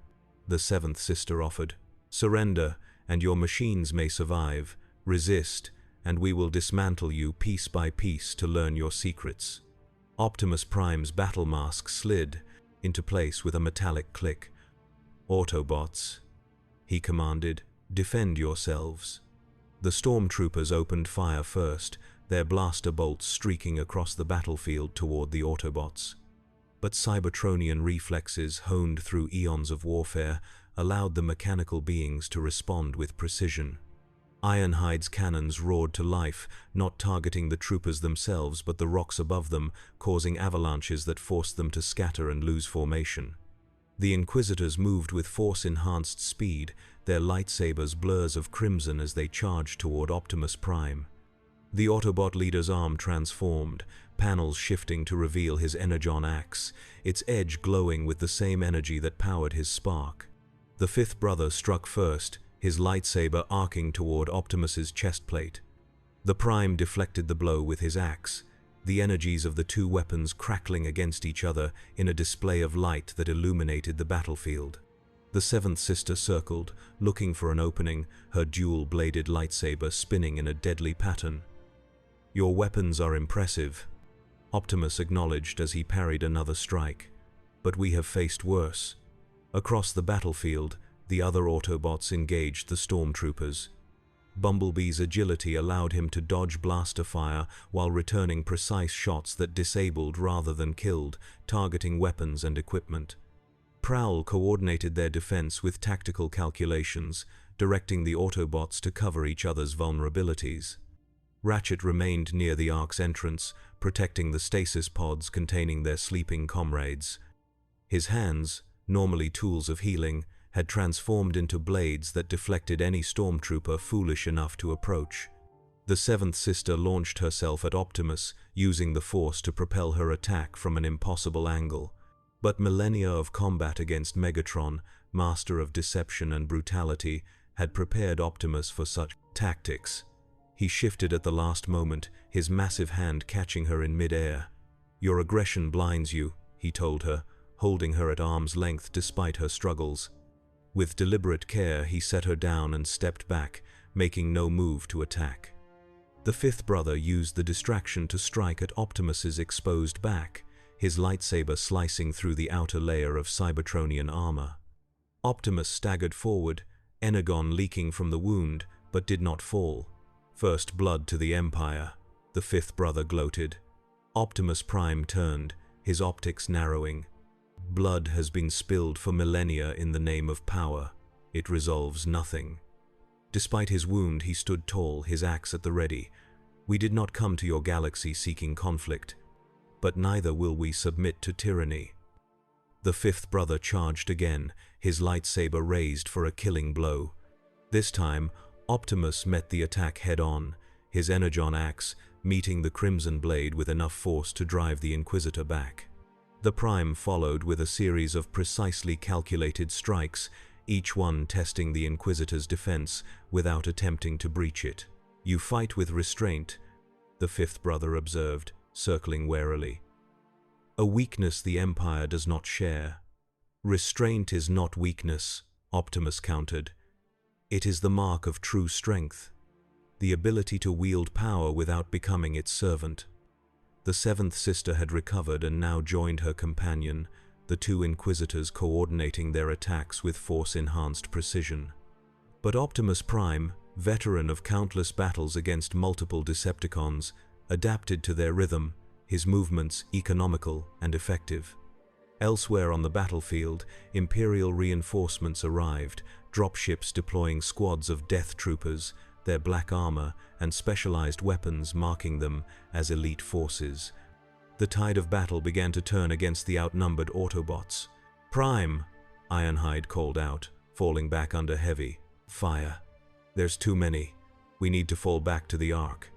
the seventh sister offered. "Surrender, and your machines may survive. Resist, and we will dismantle you piece by piece to learn your secrets." Optimus Prime's battle mask slid into place with a metallic click. "Autobots," he commanded, "defend yourselves." The stormtroopers opened fire first, their blaster bolts streaking across the battlefield toward the Autobots. But Cybertronian reflexes honed through eons of warfare allowed the mechanical beings to respond with precision. Ironhide's cannons roared to life, not targeting the troopers themselves but the rocks above them, causing avalanches that forced them to scatter and lose formation. The Inquisitors moved with force-enhanced speed, their lightsabers blurs of crimson as they charged toward Optimus Prime. The Autobot leader's arm transformed, panels shifting to reveal his Energon axe, its edge glowing with the same energy that powered his spark. The fifth brother struck first, his lightsaber arcing toward Optimus's chestplate. The Prime deflected the blow with his axe, the energies of the two weapons crackling against each other in a display of light that illuminated the battlefield. The seventh sister circled, looking for an opening, her dual-bladed lightsaber spinning in a deadly pattern. "Your weapons are impressive," Optimus acknowledged as he parried another strike. "But we have faced worse." Across the battlefield, the other Autobots engaged the stormtroopers. Bumblebee's agility allowed him to dodge blaster fire while returning precise shots that disabled rather than killed, targeting weapons and equipment. Prowl coordinated their defense with tactical calculations, directing the Autobots to cover each other's vulnerabilities. Ratchet remained near the Ark's entrance, protecting the stasis pods containing their sleeping comrades. His hands, normally tools of healing, had transformed into blades that deflected any stormtrooper foolish enough to approach. The seventh sister launched herself at Optimus, using the Force to propel her attack from an impossible angle. But millennia of combat against Megatron, master of deception and brutality, had prepared Optimus for such tactics. He shifted at the last moment, his massive hand catching her in mid-air. "Your aggression blinds you," he told her, holding her at arm's length despite her struggles. With deliberate care, he set her down and stepped back, making no move to attack. The fifth brother used the distraction to strike at Optimus's exposed back, his lightsaber slicing through the outer layer of Cybertronian armor. Optimus staggered forward, energon leaking from the wound, but did not fall. "First blood to the Empire," the fifth brother gloated. Optimus Prime turned, his optics narrowing. "Blood has been spilled for millennia in the name of power. It resolves nothing." Despite his wound, he stood tall, his axe at the ready. "We did not come to your galaxy seeking conflict, but neither will we submit to tyranny." The fifth brother charged again, his lightsaber raised for a killing blow. This time, Optimus met the attack head-on, his energon axe meeting the crimson blade with enough force to drive the Inquisitor back. The Prime followed with a series of precisely calculated strikes, each one testing the Inquisitor's defense without attempting to breach it. "You fight with restraint," the fifth brother observed, circling warily. "A weakness the Empire does not share." "Restraint is not weakness," Optimus countered. "It is the mark of true strength, the ability to wield power without becoming its servant." The seventh sister had recovered and now joined her companion, the two Inquisitors coordinating their attacks with force-enhanced precision. But Optimus Prime, veteran of countless battles against multiple Decepticons, adapted to their rhythm, his movements economical and effective. Elsewhere on the battlefield, Imperial reinforcements arrived, dropships deploying squads of death troopers, their black armor and specialized weapons marking them as elite forces. The tide of battle began to turn against the outnumbered Autobots. "Prime," Ironhide called out, falling back under heavy fire. "There's too many. We need to fall back to the Ark."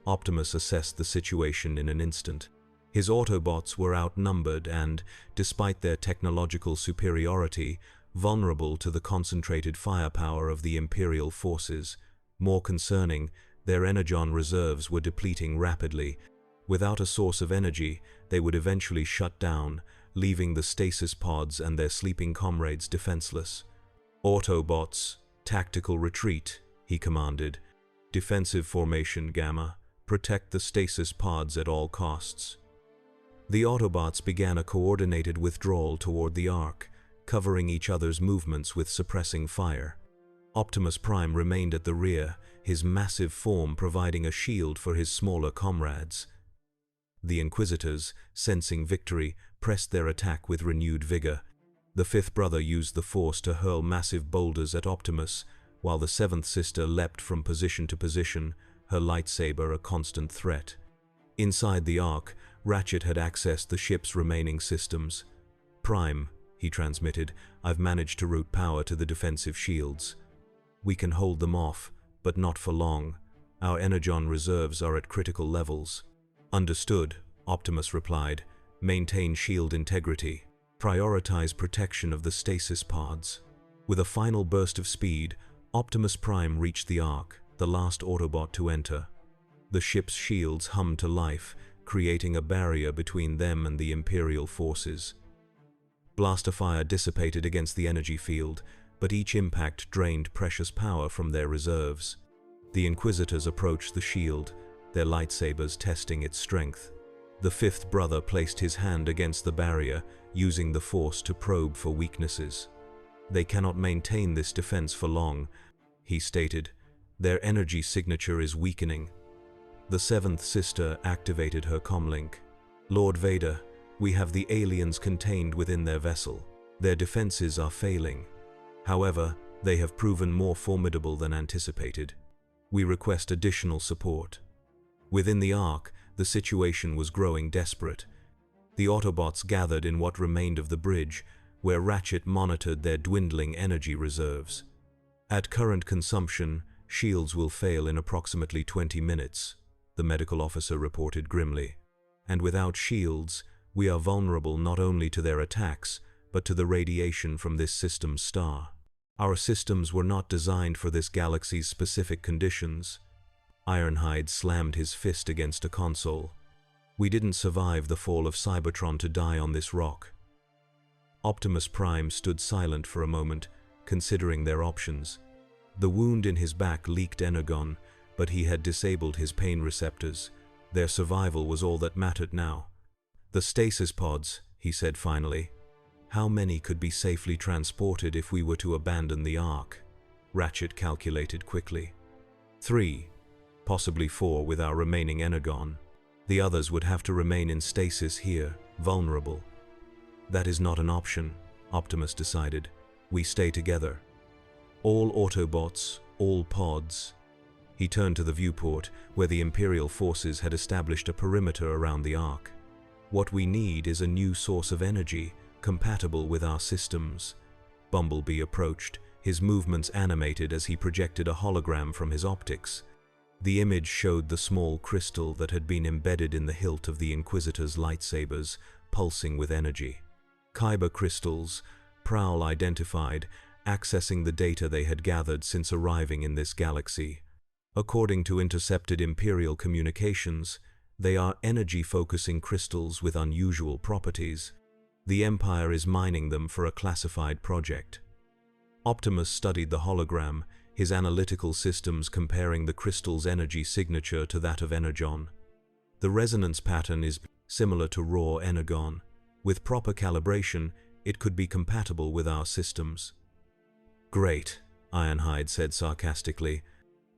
Optimus assessed the situation in an instant. His Autobots were outnumbered and, despite their technological superiority, vulnerable to the concentrated firepower of the Imperial forces. More concerning, their energon reserves were depleting rapidly. Without a source of energy, they would eventually shut down, leaving the stasis pods and their sleeping comrades defenseless. "Autobots, tactical retreat," he commanded. "Defensive formation, Gamma. Protect the stasis pods at all costs." The Autobots began a coordinated withdrawal toward the Ark, covering each other's movements with suppressing fire. Optimus Prime remained at the rear, his massive form providing a shield for his smaller comrades. The Inquisitors, sensing victory, pressed their attack with renewed vigor. The fifth brother used the Force to hurl massive boulders at Optimus, while the seventh sister leapt from position to position, her lightsaber a constant threat. Inside the Ark, Ratchet had accessed the ship's remaining systems. "Prime," he transmitted, "I've managed to route power to the defensive shields. We can hold them off, but not for long. Our energon reserves are at critical levels." "Understood," Optimus replied. "Maintain shield integrity. Prioritize protection of the stasis pods." With a final burst of speed, Optimus Prime reached the Ark, the last Autobot to enter. The ship's shields hummed to life, creating a barrier between them and the Imperial forces. Blaster fire dissipated against the energy field, but each impact drained precious power from their reserves. The Inquisitors approached the shield, their lightsabers testing its strength. The fifth brother placed his hand against the barrier, using the Force to probe for weaknesses. "They cannot maintain this defense for long," he stated. "Their energy signature is weakening." The seventh sister activated her comlink. "Lord Vader, we have the aliens contained within their vessel. Their defenses are failing. However, they have proven more formidable than anticipated. We request additional support." Within the Ark, the situation was growing desperate. The Autobots gathered in what remained of the bridge, where Ratchet monitored their dwindling energy reserves. "At current consumption, shields will fail in approximately 20 minutes, the medical officer reported grimly. "And without shields, we are vulnerable not only to their attacks, but to the radiation from this system's star. Our systems were not designed for this galaxy's specific conditions." Ironhide slammed his fist against a console. We didn't survive the fall of Cybertron to die on this rock. Optimus Prime stood silent for a moment, considering their options. The wound in his back leaked energon, but he had disabled his pain receptors. Their survival was all that mattered now. The stasis pods, he said finally. How many could be safely transported if we were to abandon the Ark? Ratchet calculated quickly. 3, possibly 4 with our remaining energon. The others would have to remain in stasis here, vulnerable. That is not an option, Optimus decided. We stay together. All Autobots, all pods. He turned to the viewport, where the Imperial forces had established a perimeter around the Ark. What we need is a new source of energy, compatible with our systems. Bumblebee approached, his movements animated as he projected a hologram from his optics. The image showed the small crystal that had been embedded in the hilt of the Inquisitors' lightsabers, pulsing with energy. Kyber crystals, Prowl identified, accessing the data they had gathered since arriving in this galaxy. According to intercepted Imperial communications, they are energy-focusing crystals with unusual properties. The Empire is mining them for a classified project. Optimus studied the hologram, his analytical systems comparing the crystal's energy signature to that of Energon. The resonance pattern is similar to raw energon. With proper calibration, it could be compatible with our systems. Great, Ironhide said sarcastically.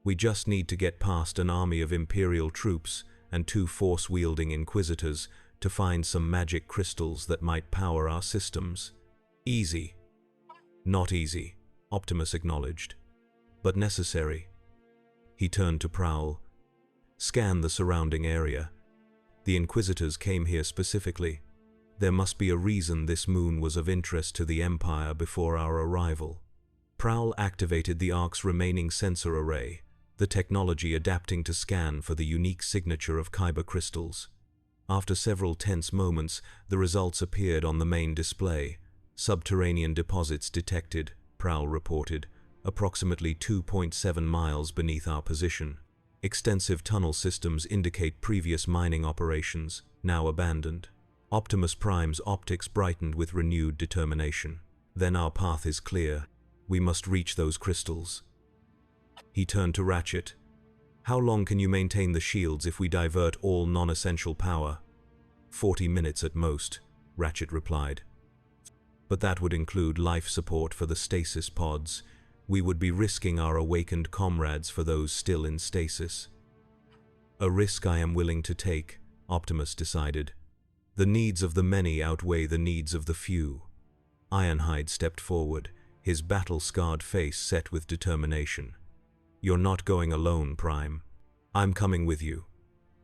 We just need to get past an army of Imperial troops and 2 force-wielding Inquisitors to find some magic crystals that might power our systems. Easy. Not easy, Optimus acknowledged, but necessary. He turned to Prowl. Scan the surrounding area. The Inquisitors came here specifically. There must be a reason this moon was of interest to the Empire before our arrival. Prowl activated the Ark's remaining sensor array, the technology adapting to scan for the unique signature of Kyber crystals. After several tense moments, the results appeared on the main display. Subterranean deposits detected, Prowl reported, approximately 2.7 miles beneath our position. Extensive tunnel systems indicate previous mining operations, now abandoned. Optimus Prime's optics brightened with renewed determination. Then our path is clear. We must reach those crystals. He turned to Ratchet. How long can you maintain the shields if we divert all non-essential power? 40 minutes at most, Ratchet replied. But that would include life support for the stasis pods. We would be risking our awakened comrades for those still in stasis. A risk I am willing to take, Optimus decided. The needs of the many outweigh the needs of the few. Ironhide stepped forward, his battle-scarred face set with determination. You're not going alone, Prime. I'm coming with you.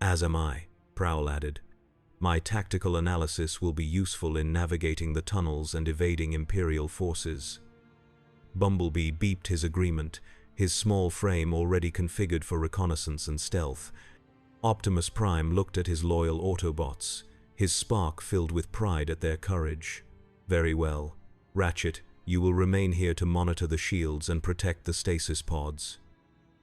As am I, Prowl added. My tactical analysis will be useful in navigating the tunnels and evading Imperial forces. Bumblebee beeped his agreement, his small frame already configured for reconnaissance and stealth. Optimus Prime looked at his loyal Autobots, his spark filled with pride at their courage. Very well. Ratchet, you will remain here to monitor the shields and protect the stasis pods.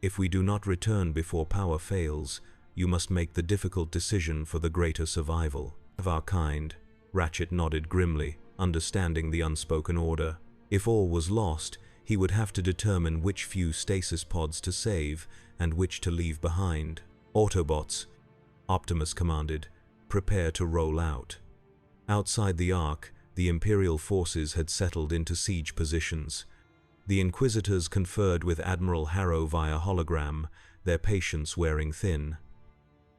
If we do not return before power fails, you must make the difficult decision for the greater survival of our kind. Ratchet nodded grimly, understanding the unspoken order. If all was lost, he would have to determine which few stasis pods to save and which to leave behind. Autobots, Optimus commanded, prepare to roll out. Outside the Ark, the Imperial forces had settled into siege positions. The Inquisitors conferred with Admiral Harrow via hologram, their patience wearing thin.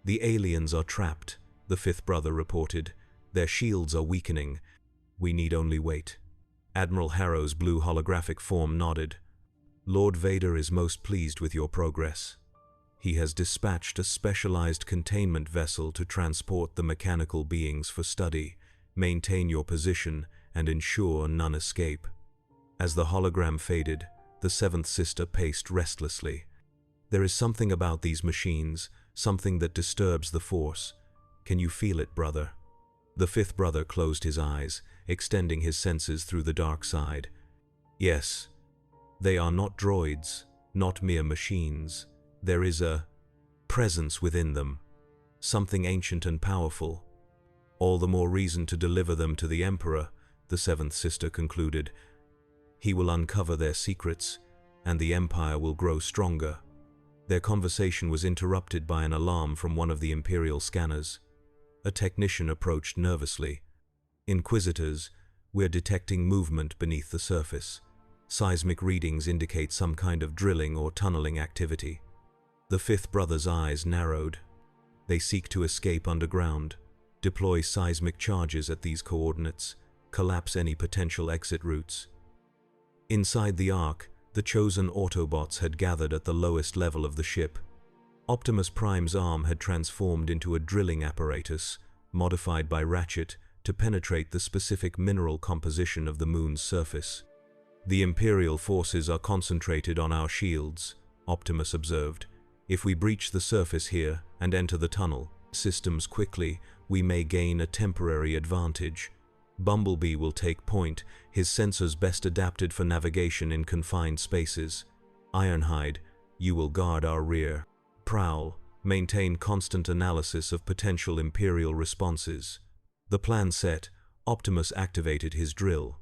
The aliens are trapped, the fifth brother reported. Their shields are weakening. We need only wait. Admiral Harrow's blue holographic form nodded. Lord Vader is most pleased with your progress. He has dispatched a specialized containment vessel to transport the mechanical beings for study, maintain your position, and ensure none escape. As the hologram faded, the seventh sister paced restlessly. There is something about these machines, something that disturbs the Force. Can you feel it, brother? The fifth brother closed his eyes, extending his senses through the dark side. Yes, they are not droids, not mere machines. There is a presence within them, something ancient and powerful. All the more reason to deliver them to the Emperor, the seventh sister concluded. He will uncover their secrets, and the Empire will grow stronger. Their conversation was interrupted by an alarm from one of the Imperial scanners. A technician approached nervously. "Inquisitors, we're detecting movement beneath the surface. Seismic readings indicate some kind of drilling or tunneling activity." The fifth brother's eyes narrowed. They seek to escape underground, deploy seismic charges at these coordinates, collapse any potential exit routes. Inside the Ark, the chosen Autobots had gathered at the lowest level of the ship. Optimus Prime's arm had transformed into a drilling apparatus, modified by Ratchet to penetrate the specific mineral composition of the moon's surface. "The Imperial forces are concentrated on our shields," Optimus observed. "If we breach the surface here and enter the tunnel systems quickly, we may gain a temporary advantage. Bumblebee will take point, his sensors best adapted for navigation in confined spaces. Ironhide, you will guard our rear. Prowl, maintain constant analysis of potential Imperial responses." The plan set, Optimus activated his drill.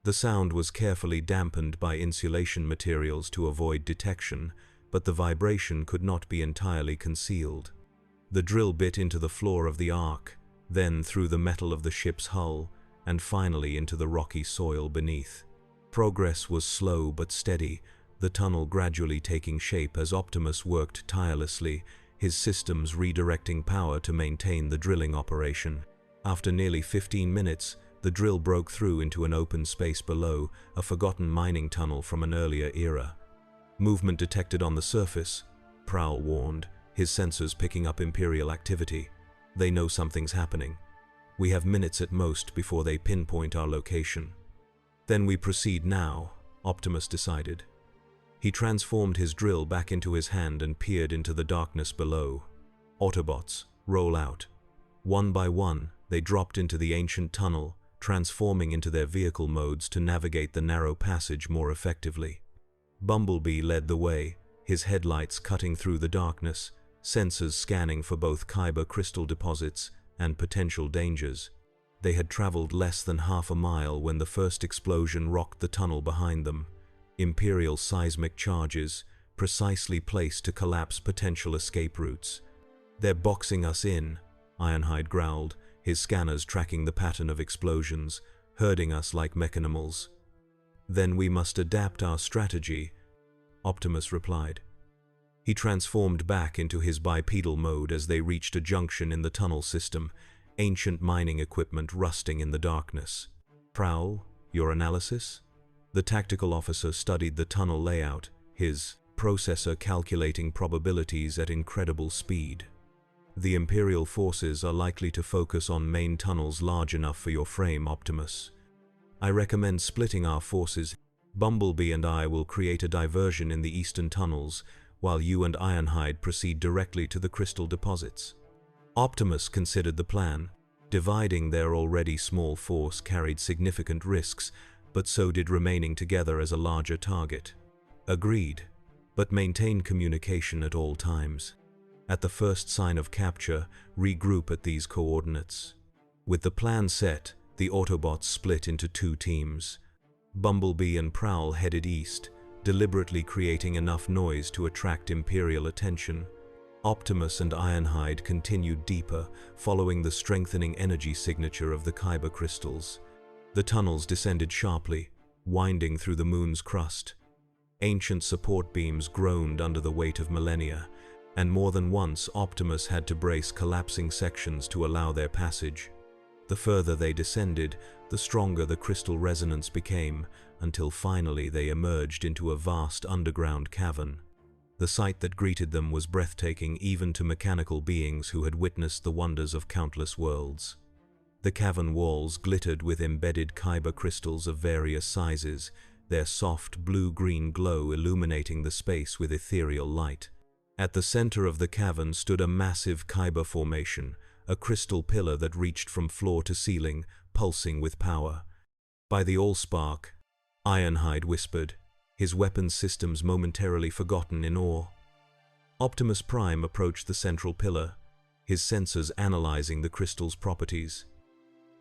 The sound was carefully dampened by insulation materials to avoid detection, but the vibration could not be entirely concealed. The drill bit into the floor of the Ark, then through the metal of the ship's hull, and finally into the rocky soil beneath. Progress was slow but steady, the tunnel gradually taking shape as Optimus worked tirelessly, his systems redirecting power to maintain the drilling operation. After nearly 15 minutes, the drill broke through into an open space below, a forgotten mining tunnel from an earlier era. "Movement detected on the surface," Prowl warned, his sensors picking up Imperial activity. "They know something's happening. We have minutes at most before they pinpoint our location." "Then we proceed now," Optimus decided. He transformed his drill back into his hand and peered into the darkness below. "Autobots, roll out." One by one, they dropped into the ancient tunnel, transforming into their vehicle modes to navigate the narrow passage more effectively. Bumblebee led the way, his headlights cutting through the darkness, sensors scanning for both Kyber crystal deposits and potential dangers. They had traveled less than half a mile when the first explosion rocked the tunnel behind them. Imperial seismic charges, precisely placed to collapse potential escape routes. "They're boxing us in," Ironhide growled, his scanners tracking the pattern of explosions, herding us like mechanimals. "Then we must adapt our strategy," Optimus replied. He transformed back into his bipedal mode as they reached a junction in the tunnel system, ancient mining equipment rusting in the darkness. "Prowl, your analysis?" The tactical officer studied the tunnel layout, his processor calculating probabilities at incredible speed. "The Imperial forces are likely to focus on main tunnels large enough for your frame, Optimus. I recommend splitting our forces. Bumblebee and I will create a diversion in the eastern tunnels, while you and Ironhide proceed directly to the crystal deposits." Optimus considered the plan. Dividing their already small force carried significant risks, but so did remaining together as a larger target. "Agreed, but maintain communication at all times. At the first sign of capture, regroup at these coordinates." With the plan set, the Autobots split into two teams. Bumblebee and Prowl headed east, deliberately creating enough noise to attract Imperial attention. Optimus and Ironhide continued deeper, following the strengthening energy signature of the Kyber crystals. The tunnels descended sharply, winding through the moon's crust. Ancient support beams groaned under the weight of millennia, and more than once Optimus had to brace collapsing sections to allow their passage. The further they descended, the stronger the crystal resonance became, until finally they emerged into a vast underground cavern. The sight that greeted them was breathtaking even to mechanical beings who had witnessed the wonders of countless worlds. The cavern walls glittered with embedded Kyber crystals of various sizes, their soft blue-green glow illuminating the space with ethereal light. At the center of the cavern stood a massive Kyber formation, a crystal pillar that reached from floor to ceiling, pulsing with power. "By the Allspark," Ironhide whispered, his weapons systems momentarily forgotten in awe. Optimus Prime approached the central pillar, his sensors analyzing the crystal's properties.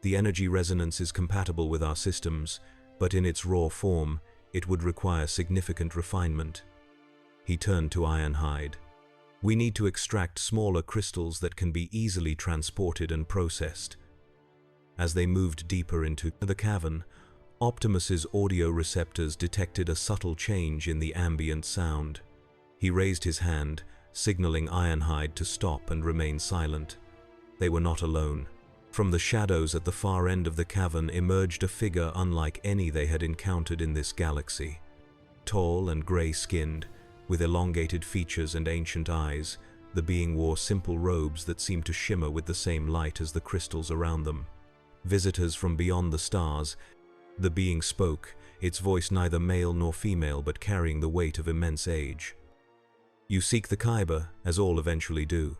The energy resonance is compatible with our systems, but in its raw form, it would require significant refinement. He turned to Ironhide. We need to extract smaller crystals that can be easily transported and processed. As they moved deeper into the cavern, Optimus's audio receptors detected a subtle change in the ambient sound. He raised his hand, signaling Ironhide to stop and remain silent. They were not alone. From the shadows at the far end of the cavern emerged a figure unlike any they had encountered in this galaxy. Tall and gray-skinned, with elongated features and ancient eyes, the being wore simple robes that seemed to shimmer with the same light as the crystals around them. Visitors from beyond the stars, the being spoke, its voice neither male nor female but carrying the weight of immense age. You seek the Kyber, as all eventually do.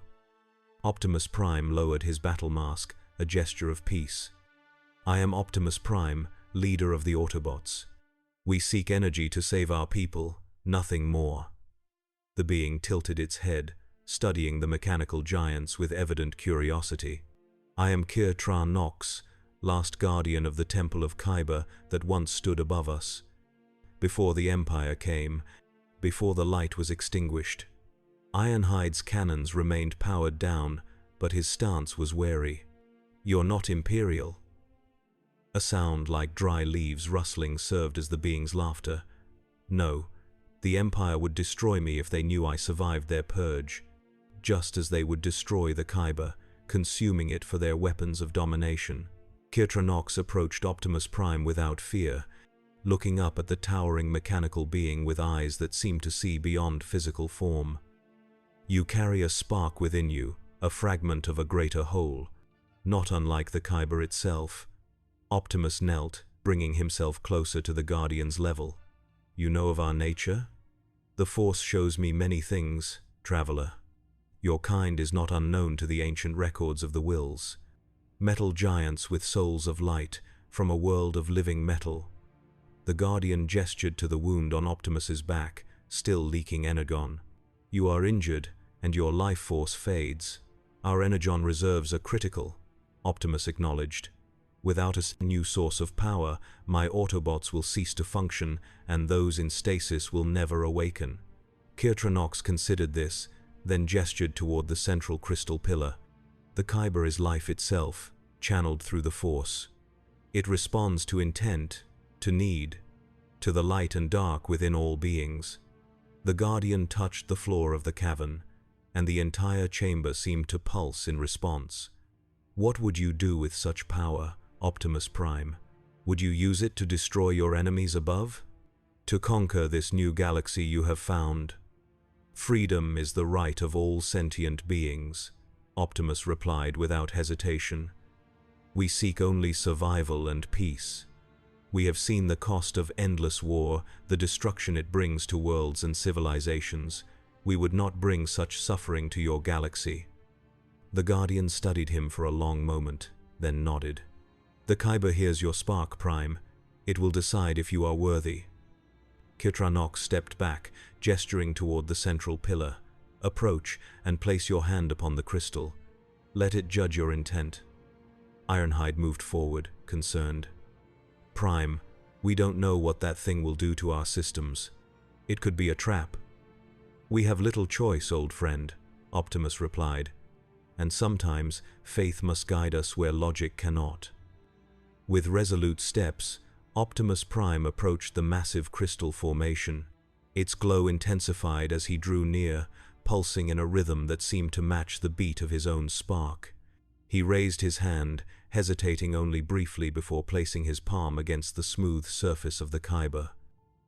Optimus Prime lowered his battle mask, a gesture of peace. I am Optimus Prime, leader of the Autobots. We seek energy to save our people, nothing more. The being tilted its head, studying the mechanical giants with evident curiosity. I am Kyber Nox, last guardian of the Temple of Kyber that once stood above us. Before the Empire came, before the light was extinguished. Ironhide's cannons remained powered down, but his stance was wary. You're not Imperial. A sound like dry leaves rustling served as the being's laughter. No, the Empire would destroy me if they knew I survived their purge, just as they would destroy the Kyber, consuming it for their weapons of domination. Kyber Nox approached Optimus Prime without fear, looking up at the towering mechanical being with eyes that seemed to see beyond physical form. You carry a spark within you, a fragment of a greater whole, not unlike the Kyber itself. Optimus knelt, bringing himself closer to the Guardian's level. You know of our nature? The Force shows me many things, traveler. Your kind is not unknown to the ancient records of the Wills. Metal giants with souls of light, from a world of living metal. The Guardian gestured to the wound on Optimus's back, still leaking energon. You are injured, and your life force fades. Our energon reserves are critical, Optimus acknowledged. Without a new source of power, my Autobots will cease to function, and those in stasis will never awaken. Kyber Nox considered this, then gestured toward the central crystal pillar. The Kyber is life itself, channeled through the Force. It responds to intent, to need, to the light and dark within all beings. The Guardian touched the floor of the cavern, and the entire chamber seemed to pulse in response. What would you do with such power, Optimus Prime? Would you use it to destroy your enemies above? To conquer this new galaxy you have found? Freedom is the right of all sentient beings, Optimus replied without hesitation. We seek only survival and peace. We have seen the cost of endless war, the destruction it brings to worlds and civilizations. We would not bring such suffering to your galaxy. The Guardian studied him for a long moment, then nodded. The Kyber hears your spark, Prime. It will decide if you are worthy. Kyber Nox stepped back, gesturing toward the central pillar. Approach and place your hand upon the crystal. Let it judge your intent. Ironhide moved forward, concerned. Prime, we don't know what that thing will do to our systems. It could be a trap. We have little choice, old friend, Optimus replied. And sometimes faith must guide us where logic cannot. With resolute steps, Optimus Prime approached the massive crystal formation. Its glow intensified as he drew near, pulsing in a rhythm that seemed to match the beat of his own spark. He raised his hand, hesitating only briefly before placing his palm against the smooth surface of the Kyber.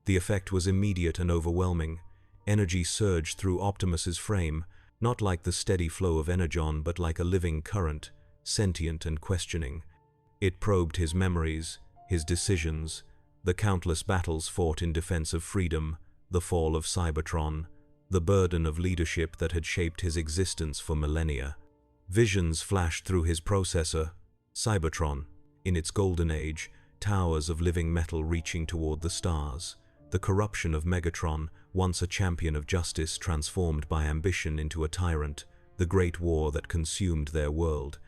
The effect was immediate and overwhelming. Energy surged through Optimus's frame, not like the steady flow of energon, but like a living current, sentient and questioning. It probed his memories, his decisions, the countless battles fought in defense of freedom, the fall of Cybertron, the burden of leadership that had shaped his existence for millennia. Visions flashed through his processor. Cybertron, in its golden age, towers of living metal reaching toward the stars. The corruption of Megatron, once a champion of justice transformed by ambition into a tyrant, the great war that consumed their world.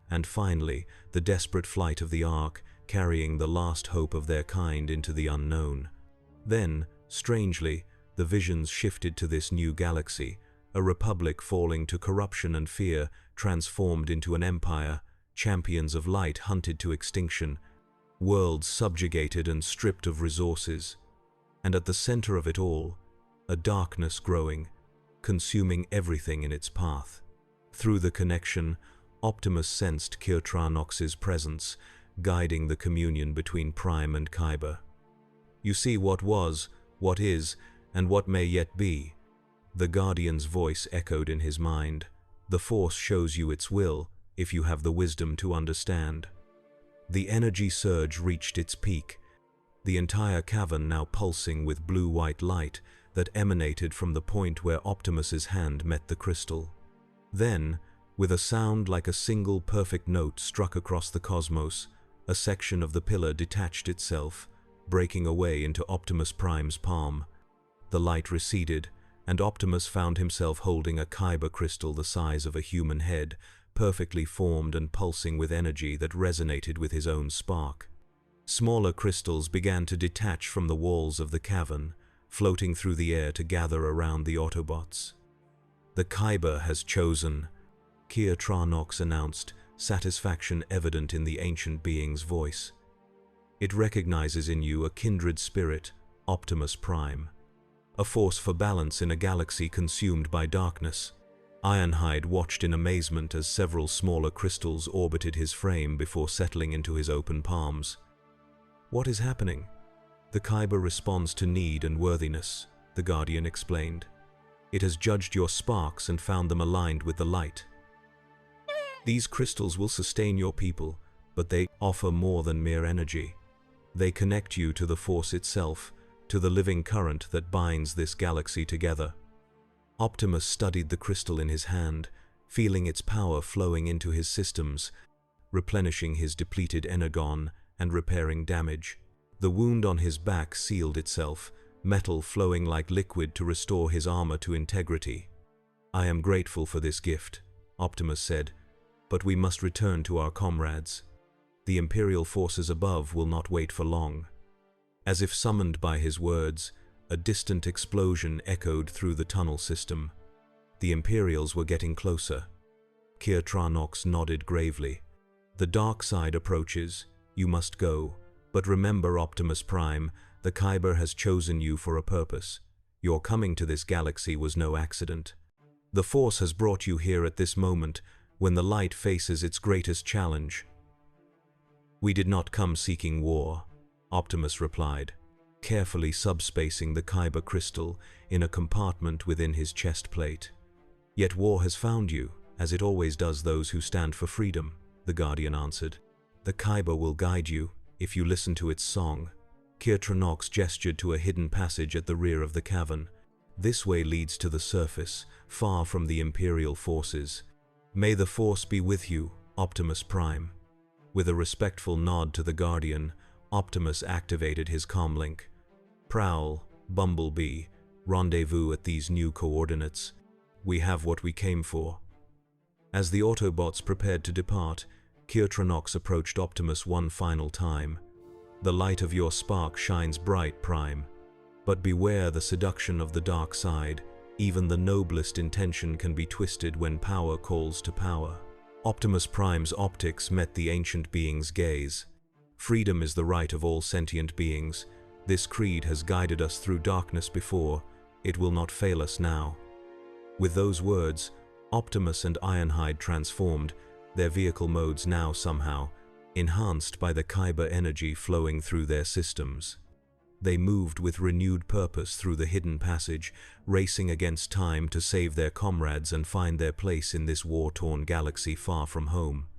And finally, the desperate flight of the Ark, carrying the last hope of their kind into the unknown. Then, strangely, the visions shifted to this new galaxy, a republic falling to corruption and fear, transformed into an empire, champions of light hunted to extinction, worlds subjugated and stripped of resources. And at the center of it all, a darkness growing, consuming everything in its path. Through the connection, Optimus sensed Kyber Nox's presence, guiding the communion between Prime and Kyber. "You see what was, what is, and what may yet be." The Guardian's voice echoed in his mind. "The Force shows you its will, if you have the wisdom to understand." The energy surge reached its peak, the entire cavern now pulsing with blue-white light that emanated from the point where Optimus's hand met the crystal. Then, with a sound like a single perfect note struck across the cosmos, a section of the pillar detached itself, breaking away into Optimus Prime's palm. The light receded, and Optimus found himself holding a Kyber crystal the size of a human head, perfectly formed and pulsing with energy that resonated with his own spark. Smaller crystals began to detach from the walls of the cavern, floating through the air to gather around the Autobots. "The Kyber has chosen," Kyber Nox announced, satisfaction evident in the ancient being's voice. "It recognizes in you a kindred spirit, Optimus Prime. A force for balance in a galaxy consumed by darkness." Ironhide watched in amazement as several smaller crystals orbited his frame before settling into his open palms. "What is happening?" "The Kyber responds to need and worthiness," the Guardian explained. "It has judged your sparks and found them aligned with the light. These crystals will sustain your people, but they offer more than mere energy. They connect you to the Force itself, to the living current that binds this galaxy together." Optimus studied the crystal in his hand, feeling its power flowing into his systems, replenishing his depleted energon and repairing damage. The wound on his back sealed itself, metal flowing like liquid to restore his armor to integrity. "I am grateful for this gift," Optimus said, "but we must return to our comrades. The Imperial forces above will not wait for long." As if summoned by his words, a distant explosion echoed through the tunnel system. The Imperials were getting closer. Kyber Nox nodded gravely. "The dark side approaches. You must go. But remember, Optimus Prime, the Kyber has chosen you for a purpose. Your coming to this galaxy was no accident. The Force has brought you here at this moment, when the light faces its greatest challenge." "We did not come seeking war," Optimus replied, carefully subspacing the Kyber crystal in a compartment within his chest plate. "Yet war has found you, as it always does those who stand for freedom," the Guardian answered. "The Kyber will guide you, if you listen to its song." Kyber Nox gestured to a hidden passage at the rear of the cavern. "This way leads to the surface, far from the Imperial forces. May the Force be with you, Optimus Prime." With a respectful nod to the Guardian, Optimus activated his comlink. "Prowl, Bumblebee, rendezvous at these new coordinates. We have what we came for." As the Autobots prepared to depart, Kyber Nox approached Optimus one final time. "The light of your spark shines bright, Prime. But beware the seduction of the dark side. Even the noblest intention can be twisted when power calls to power." Optimus Prime's optics met the ancient being's gaze. "Freedom is the right of all sentient beings. This creed has guided us through darkness before. It will not fail us now." With those words, Optimus and Ironhide transformed, their vehicle modes now somehow enhanced by the Kyber energy flowing through their systems. They moved with renewed purpose through the hidden passage, racing against time to save their comrades and find their place in this war-torn galaxy far from home.